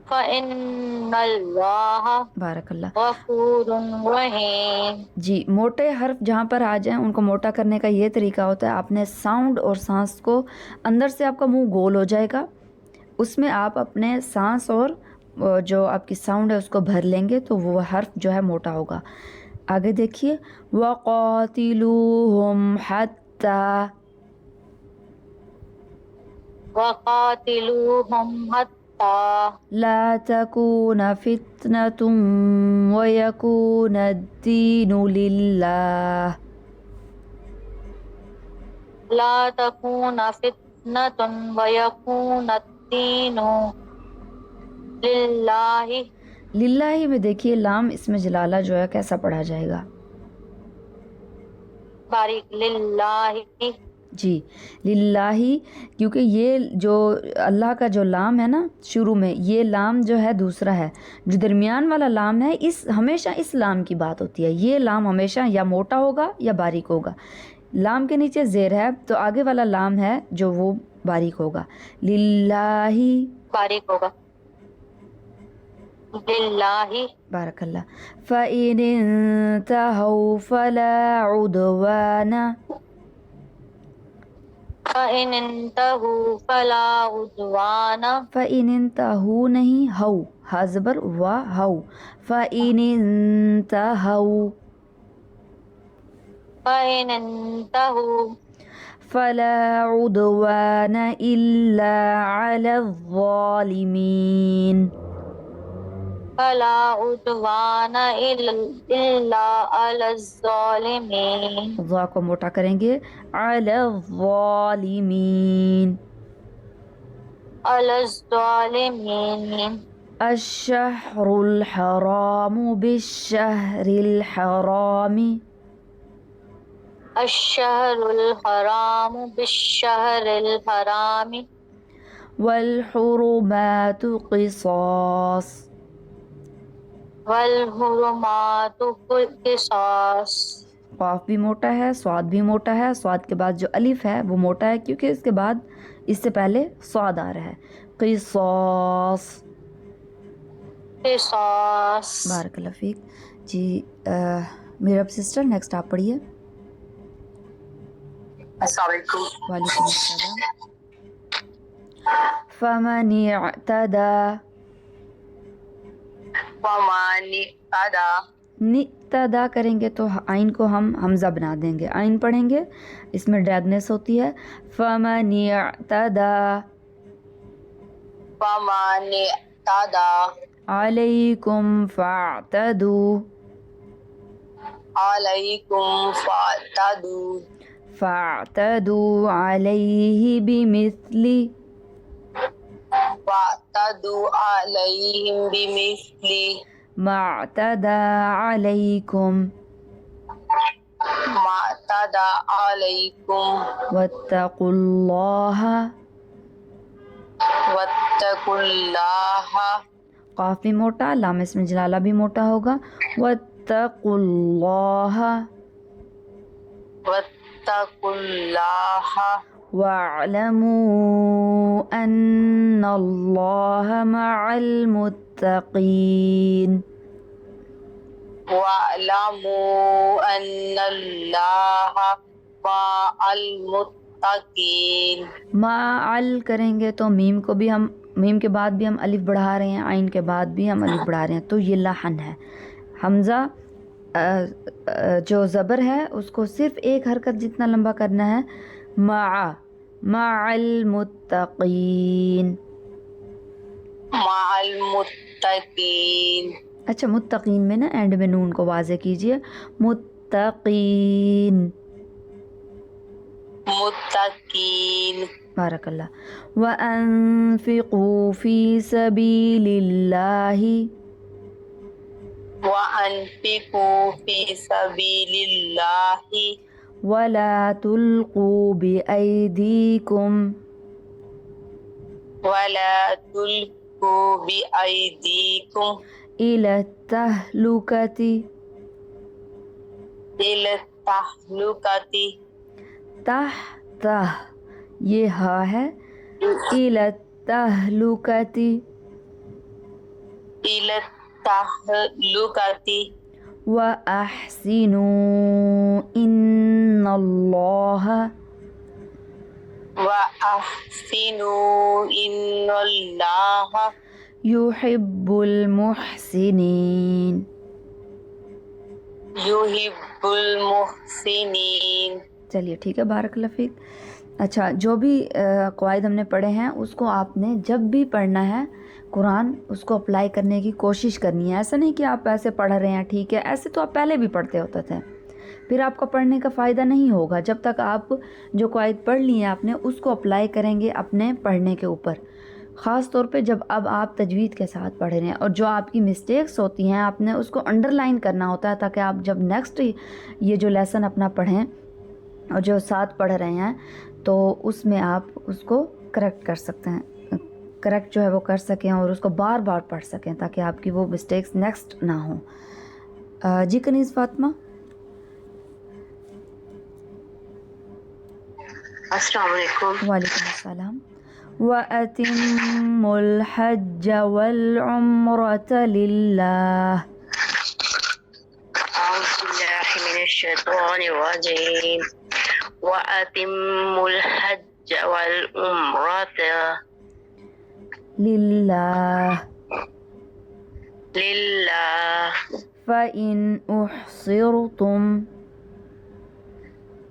[SPEAKER 2] فَإِنَّ اللَّهَ
[SPEAKER 3] بارک اللہ.
[SPEAKER 2] غَفُورٌ رَحِيمٌ.
[SPEAKER 3] جی موٹے حرف جہاں پر آ جائیں ان کو موٹا کرنے کا یہ طریقہ ہوتا ہے، آپ نے ساؤنڈ اور سانس کو اندر سے، آپ کا منہ گول ہو جائے گا، اس میں آپ اپنے سانس اور جو آپ کی ساؤنڈ ہے اس کو بھر لیں گے تو وہ حرف جو ہے موٹا ہوگا. آگے دیکھیے. وَقَاتِلُوهُمْ حَتَّى.
[SPEAKER 2] وَقَاتِلُوهُمْ حَتَّى
[SPEAKER 3] لا تكون فتنة ويكون الدين لله
[SPEAKER 2] لا تكون فتنة ويكون الدين لله.
[SPEAKER 3] للہ میں دیکھیے لام اس میں جلالہ جو ہے کیسا پڑھا جائے گا؟
[SPEAKER 2] باریک للہ.
[SPEAKER 3] جی للہ، کیونکہ یہ جو اللہ کا جو لام ہے نا شروع میں، یہ لام جو ہے دوسرا ہے، جو درمیان والا لام ہے اس ہمیشہ اس لام کی بات ہوتی ہے. یہ لام ہمیشہ یا موٹا ہوگا یا باریک ہوگا. لام کے نیچے زیر ہے تو آگے والا لام ہے جو وہ باریک ہوگا. للہ
[SPEAKER 2] باریک ہوگا. للہ.
[SPEAKER 3] بارک اللہ. فَإِنِ انْتَهَوْا فَلَا عُدْوَانَ.
[SPEAKER 2] فَإِنِ انْتَهُوا فَلَا عُدْوَانَ.
[SPEAKER 3] فَإِنِ انْتَهُوا نہیں، ہو ہا زبر وا ہو. فَإِنِ انْتَهَوْا
[SPEAKER 2] فَإِنِ انْتَهُوا
[SPEAKER 3] فَلَا عُدْوَانَ إِلَّا عَلَى الظَّالِمِينَ.
[SPEAKER 2] فَلَا عُدْوَانَ إِلَّا عَلَى الظَّالِمِينَ.
[SPEAKER 3] ضا کو موٹا کریں گے. عَلَى الظَّالِمِينَ.
[SPEAKER 2] عَلَى الظَّالِمِينَ.
[SPEAKER 3] الشهر الحرام بالشهر الحرام
[SPEAKER 2] الشهر الحرام بالشهر الحرام
[SPEAKER 3] والحرمات قصاص.
[SPEAKER 2] والحرمات قصاص.
[SPEAKER 3] قاف بھی موٹا ہے، صاد بھی موٹا ہے. صاد کے بعد جو الف ہے وہ موٹا ہے کیونکہ اس کے بعد اس سے پہلے صاد آ رہا ہے. قصاص.
[SPEAKER 2] قصاص.
[SPEAKER 3] بارک اللہ فیک. جی میرا سسٹر نیکسٹ آپ پڑھیے.
[SPEAKER 5] السلام علیکم.
[SPEAKER 3] وعلیکم السلام. فمن اعتدى.
[SPEAKER 5] وَمَنِ اعْتَدَى.
[SPEAKER 3] نِعْتَدَى کریں گے تو آئین کو ہم حمزہ بنا دیں گے. آئین پڑھیں گے اس میں ڈریگنیس ہوتی ہے. فمن اعتدى
[SPEAKER 5] وَمَنِ اعْتَدَى
[SPEAKER 3] علیکم فاعتدوا.
[SPEAKER 5] عَلَيْكُمْ فَاعْتَدُوا.
[SPEAKER 3] فاعتدوا علیہ بمثل
[SPEAKER 5] وَاعْتَدُوا عَلَيْهِمْ بِمِثْلِ
[SPEAKER 3] ما اعتدى علیکم
[SPEAKER 5] مَا اعْتَدَى عَلَيْكُمْ
[SPEAKER 3] واتقوا اللہ.
[SPEAKER 5] وَاتَّقُوا اللَّهَ.
[SPEAKER 3] قاف بھی موٹا، لام اس میں جلالہ بھی موٹا ہوگا. واتقوا اللہ
[SPEAKER 5] وَاتَّقُوا اللَّهَ.
[SPEAKER 3] واعلموا ان اللہ مع المتقین.
[SPEAKER 5] وَاعْلَمُوا أَنَّ اللَّهَ مَعَ الْمُتَّقِينَ.
[SPEAKER 3] مع کریں گے تو میم کو بھی ہم، میم کے بعد بھی ہم الف بڑھا رہے ہیں، عین کے بعد بھی ہم الف بڑھا رہے ہیں، تو یہ لحن ہے. حمزہ جو زبر ہے اس کو صرف ایک حرکت جتنا لمبا کرنا ہے. مع المتقین.
[SPEAKER 5] مع المتقین.
[SPEAKER 3] اچھا متقین میں نا اینڈ میں نون کو واضح کیجئے. متقین.
[SPEAKER 5] متقین.
[SPEAKER 3] بارک اللہ. وَأَنفِقُوا فِي سَبِيلِ اللَّهِ
[SPEAKER 5] وَأَنفِقُوا فِي سَبِيلِ اللَّهِ
[SPEAKER 3] وَلَا تُلْقُوا بِأَيْدِيكُمْ
[SPEAKER 5] وَلَا تُلْقُوا بِأَيْدِيكُمْ
[SPEAKER 3] إِلَى التَّهْلُكَةِ.
[SPEAKER 5] إِلَى التَّهْلُكَةِ.
[SPEAKER 3] تحت یہ ہا ہے. إِلَى التَّهْلُكَةِ.
[SPEAKER 5] إِلَى التَّهْلُكَةِ.
[SPEAKER 3] وَأَحْسِنُوا إِنَّ اللَّهَ
[SPEAKER 5] وَأَحْسِنُوا إِنَّ اللَّهَ
[SPEAKER 3] يُحِبُّ الْمُحْسِنِينَ.
[SPEAKER 5] يُحِبُّ الْمُحْسِنِينَ.
[SPEAKER 3] چلیے ٹھیک ہے. بارک اللہ فیک. اچھا جو بھی قواعد ہم نے پڑھے ہیں اس کو آپ نے جب بھی پڑھنا ہے قرآن اس کو اپلائی کرنے کی کوشش کرنی ہے. ایسا نہیں کہ آپ ایسے پڑھ رہے ہیں ٹھیک ہے، ایسے تو آپ پہلے بھی پڑھتے ہوتے تھے، پھر آپ کا پڑھنے کا فائدہ نہیں ہوگا جب تک آپ جو قواعد پڑھ لی ہیں آپ نے اس کو اپلائی کریں گے اپنے پڑھنے کے اوپر، خاص طور پہ جب اب آپ تجوید کے ساتھ پڑھ رہے ہیں. اور جو آپ کی مسٹیکس ہوتی ہیں آپ نے اس کو انڈر لائن کرنا ہوتا ہے تاکہ آپ جب نیکسٹ یہ جو لیسن اپنا پڑھیں اور جو ساتھ پڑھ رہے ہیں تو اس میں آپ اس کو کریکٹ کر سکتے ہیں، کریکٹ جو ہے وہ کر سکیں اور اس کو بار بار پڑھ سکیں تاکہ آپ کی وہ مسٹیکس نیکسٹ نہ ہوں. جی کنیز فاطمہ.
[SPEAKER 1] السلام علیکم.
[SPEAKER 3] وعلیکم السلام. وَأَتِمُّوا الْحَجَّ وَالْعُمْرَةَ لِلَّهِ.
[SPEAKER 1] أعوذ بالله من الشيطان الرجيم. وأتموا الحج والعمرة
[SPEAKER 3] لِلَّهِ
[SPEAKER 1] لله
[SPEAKER 3] فَإِنْ أُحْصِرْتُمْ.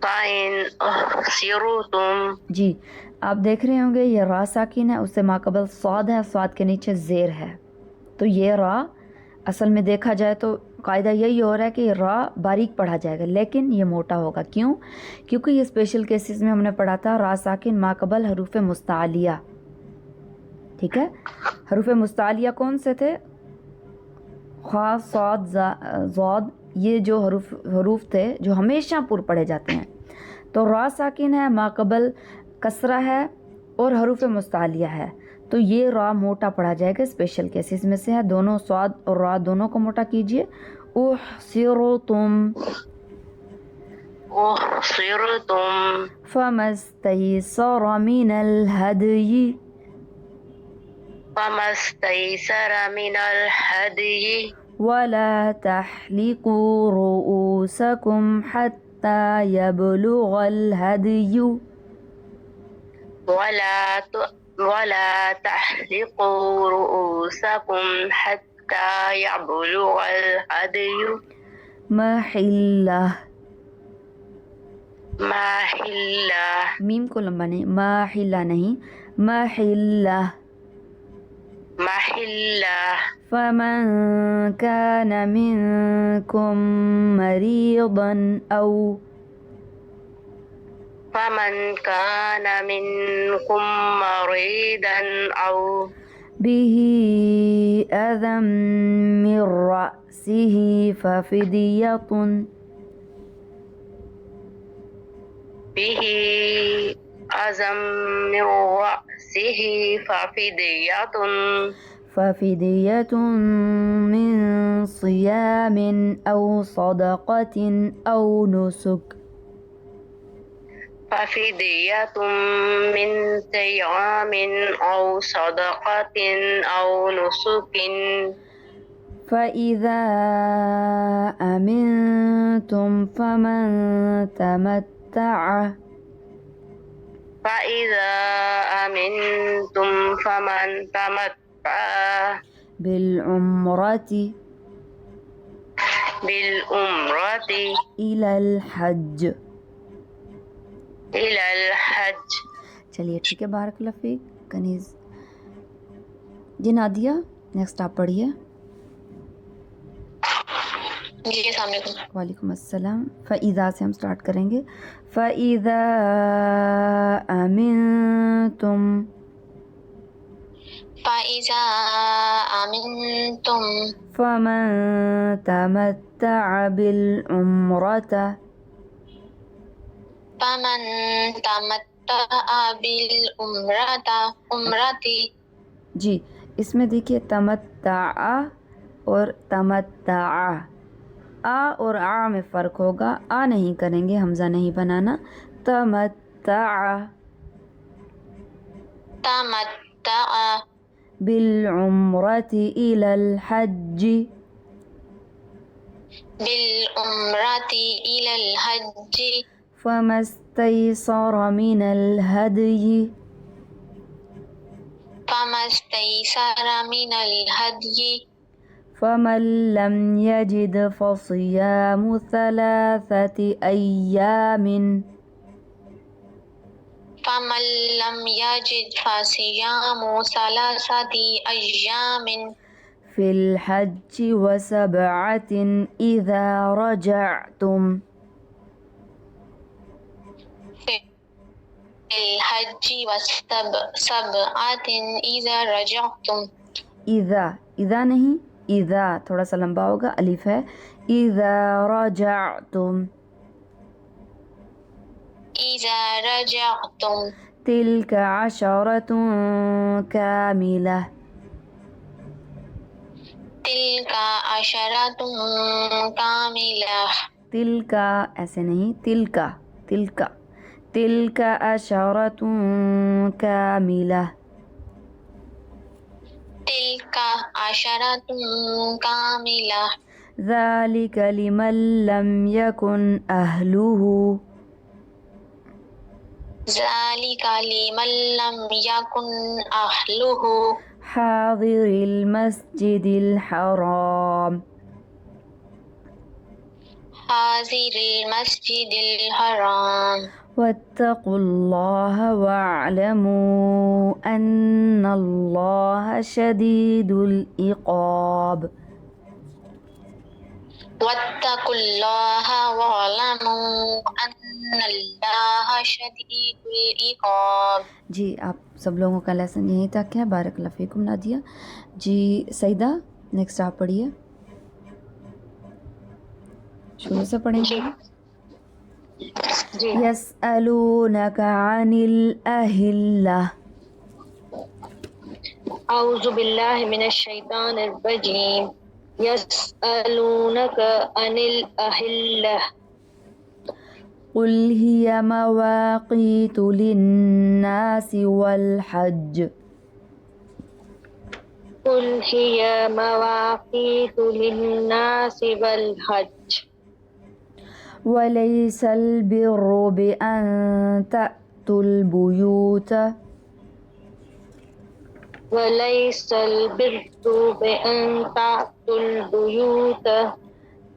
[SPEAKER 1] فإن أحصرتم.
[SPEAKER 3] جی آپ دیکھ رہے ہوں گے یہ را ساکن ہے، اس سے ماقبل صاد ہے، صاد کے نیچے زیر ہے، تو یہ را اصل میں دیکھا جائے تو قاعدہ یہی ہو رہا ہے کہ یہ را باریک پڑھا جائے گا لیکن یہ موٹا ہوگا. کیوں؟ کیونکہ یہ اسپیشل کیسز میں ہم نے پڑھا تھا را ساکن ماقبل حروف مستعلیہ. ٹھیک ہے، حروف مستعلیہ کون سے تھے؟ خا، صاد، ضاد، یہ جو حروف تھے جو ہمیشہ پر پڑھے جاتے ہیں. تو را ساکن ہے، ماقبل کسرہ ہے اور حروف مستعلیہ ہے، تو یہ را موٹا پڑھا جائے گا. اسپیشل کیسز میں سے ہے، دونوں صاد اور را دونوں کو موٹا کیجئے. احصرتم
[SPEAKER 1] أحصرتم
[SPEAKER 3] فما استيسر من الهدي
[SPEAKER 1] فما استيسر من الهدي
[SPEAKER 3] ولا تحلقوا رؤوسكم حتى يبلغ الهدي
[SPEAKER 1] ولا تحلقوا رؤوسكم حتى يبلغ الهدي
[SPEAKER 3] محله.
[SPEAKER 1] محله
[SPEAKER 3] میم کو لمبا نہیں، محلہ نہیں، محلہ.
[SPEAKER 1] محله
[SPEAKER 3] فمن كان منكم مريضا أو
[SPEAKER 1] فمن كان منكم مريضا أو
[SPEAKER 3] به أذى من رأسه
[SPEAKER 1] به أذى من رأسه
[SPEAKER 3] ففدية من صيام أو صدقة أو نسك.
[SPEAKER 1] ففدية من صيام أو صدقة أو نسك
[SPEAKER 3] فإذا أمنتم
[SPEAKER 1] فإذا أمنتم فمن تمتع
[SPEAKER 3] بالعمرة إلى الحج. چلیے ٹھیک ہے، بارک اللہ فیک. کنیز جی نادیہ نیکسٹ آپ پڑھیے.
[SPEAKER 5] جی السلام علیکم.
[SPEAKER 3] وعلیکم السلام. فَإِذَا سے ہم سٹارٹ کریں گے. فَإِذَا أَمِنْتُمْ
[SPEAKER 5] فَإِذَا آمنتم
[SPEAKER 3] فَمَنْ تَمَتَّعَ بِالْعُمْرَةِ.
[SPEAKER 5] فمن تمتع بالعمرة
[SPEAKER 3] جی اس میں دیکھیے تمتع اور تمتع، آ اور آ میں فرق ہوگا، آ نہیں کریں گے، حمزہ نہیں بنانا. تمتع بالعمرة إلى الحج.
[SPEAKER 5] بالعمرة إلى الحج
[SPEAKER 3] فما استيسر من الهدي.
[SPEAKER 5] فما استيسر من الهدي
[SPEAKER 3] فمن لم يجد فصيام 3 أيام.
[SPEAKER 4] فمن لم يجد فصيام ثلاثة أيام
[SPEAKER 3] في الحج وسبعة إذا رجعتم.
[SPEAKER 4] في الحج وسبعة إذا رجعتم.
[SPEAKER 3] إذا نہیں، إذا تھوڑا سا لمبا ہوگا، الف ہے. إذا رجعتم.
[SPEAKER 4] إذا رجعتم.
[SPEAKER 3] تلك عشرة كاملة.
[SPEAKER 4] تلك عشرة كاملة.
[SPEAKER 3] تلك ایسے نہیں، تلك عشرة كاملة.
[SPEAKER 4] تلك عشرة كاملة.
[SPEAKER 3] ذلك لمن لم يكن أهله.
[SPEAKER 4] ذلك لمن لم يكن أهله
[SPEAKER 3] حاضر المسجد الحرام.
[SPEAKER 4] حاضر المسجد الحرام.
[SPEAKER 3] واتقوا الله واعلموا أن الله شديد العقاب.
[SPEAKER 4] واتقوا الله واعلموا أن الله شديد العقاب.
[SPEAKER 3] جی آپ سب لوگوں کا لیسن یہیں تک ہے. بارک اللہ فیکم نادیہ. جی سعیدہ نیکسٹ آپ پڑھیے، شروع سے پڑھیں گے. يسألونك عن الأهلة.
[SPEAKER 2] أعوذ بالله من الشيطان الرجيم. يسألونك عن الأهلة
[SPEAKER 3] قل هي مواقيت للناس والحج.
[SPEAKER 2] قل هي مواقيت للناس والحج
[SPEAKER 3] وليس البر بأن تأتوا البيوت.
[SPEAKER 2] وليس البر بأن تأتوا البيوت.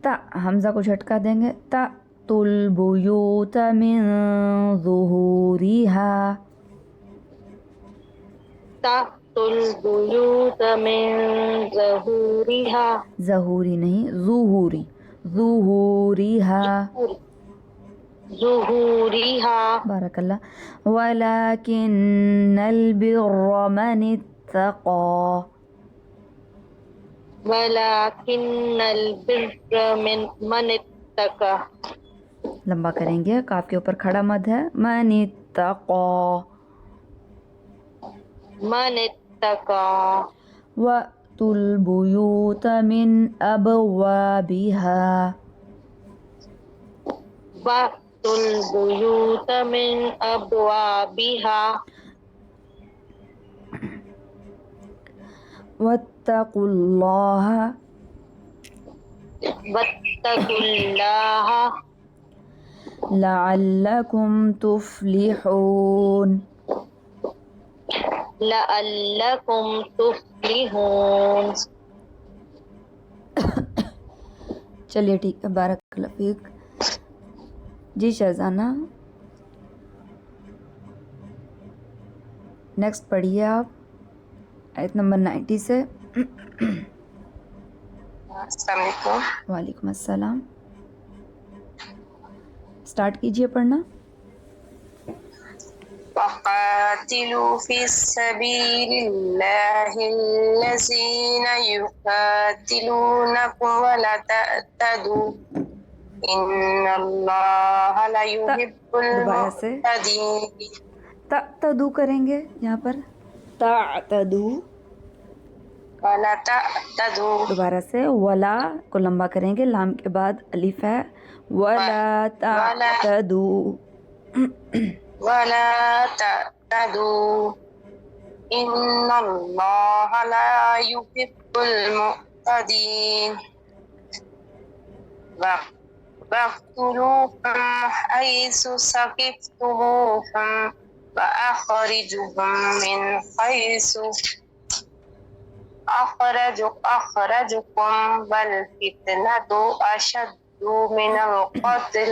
[SPEAKER 3] تا حمزہ کو جھٹکا دیں گے. تأتوا البيوت من ظهورها.
[SPEAKER 2] تأتوا البيوت من ظهورها.
[SPEAKER 3] ظہوری نہیں، ظہوری. ظہورها.
[SPEAKER 2] ظهورها.
[SPEAKER 3] بارک اللہ. ولكن البر من اتقى.
[SPEAKER 2] ولكن البر من اتقى.
[SPEAKER 3] لمبا کریں گے، کاف کے اوپر کھڑا مد ہے. من اتقى.
[SPEAKER 2] من اتقى.
[SPEAKER 3] وَأْتُوا الْبُيُوتَ مِنْ أَبْوَابِهَا.
[SPEAKER 2] وَأْتُوا الْبُيُوتَ مِنْ أَبْوَابِهَا.
[SPEAKER 3] وَاتَّقُوا اللَّهَ.
[SPEAKER 2] وَاتَّقُوا اللَّهَ
[SPEAKER 3] لَعَلَّكُمْ تُفْلِحُونَ.
[SPEAKER 2] لَعَلَّكُمْ تُفْلِحُونَ.
[SPEAKER 3] چلیے ٹھیک ہے، بارک اللہ فیک. جی شہزانہ نیکسٹ پڑھیے آپ آیت نمبر 90 سے.
[SPEAKER 1] السلام علیکم.
[SPEAKER 3] وعلیکم السلام. اسٹارٹ کیجئے پڑھنا.
[SPEAKER 1] وقاتلوا في سبيل الله الذين يقاتلونكم ولا تعتدوا إن الله لا يحب
[SPEAKER 3] دوبارہ سے
[SPEAKER 1] المعتدين.
[SPEAKER 3] تعتدو کریں گے یہاں پر. تعتدو.
[SPEAKER 1] ولا تعتدوا.
[SPEAKER 3] دوبارہ سے ولا کو لمبا کریں گے، لام کے بعد الف ہے. ولا تعتدو.
[SPEAKER 1] ولا تعتدوا إن الله لا يحب المعتدين. واقتلوهم حيث ثقفتموهم وأخرجوهم من حيث أخرجكم والفتنة أشد من القتل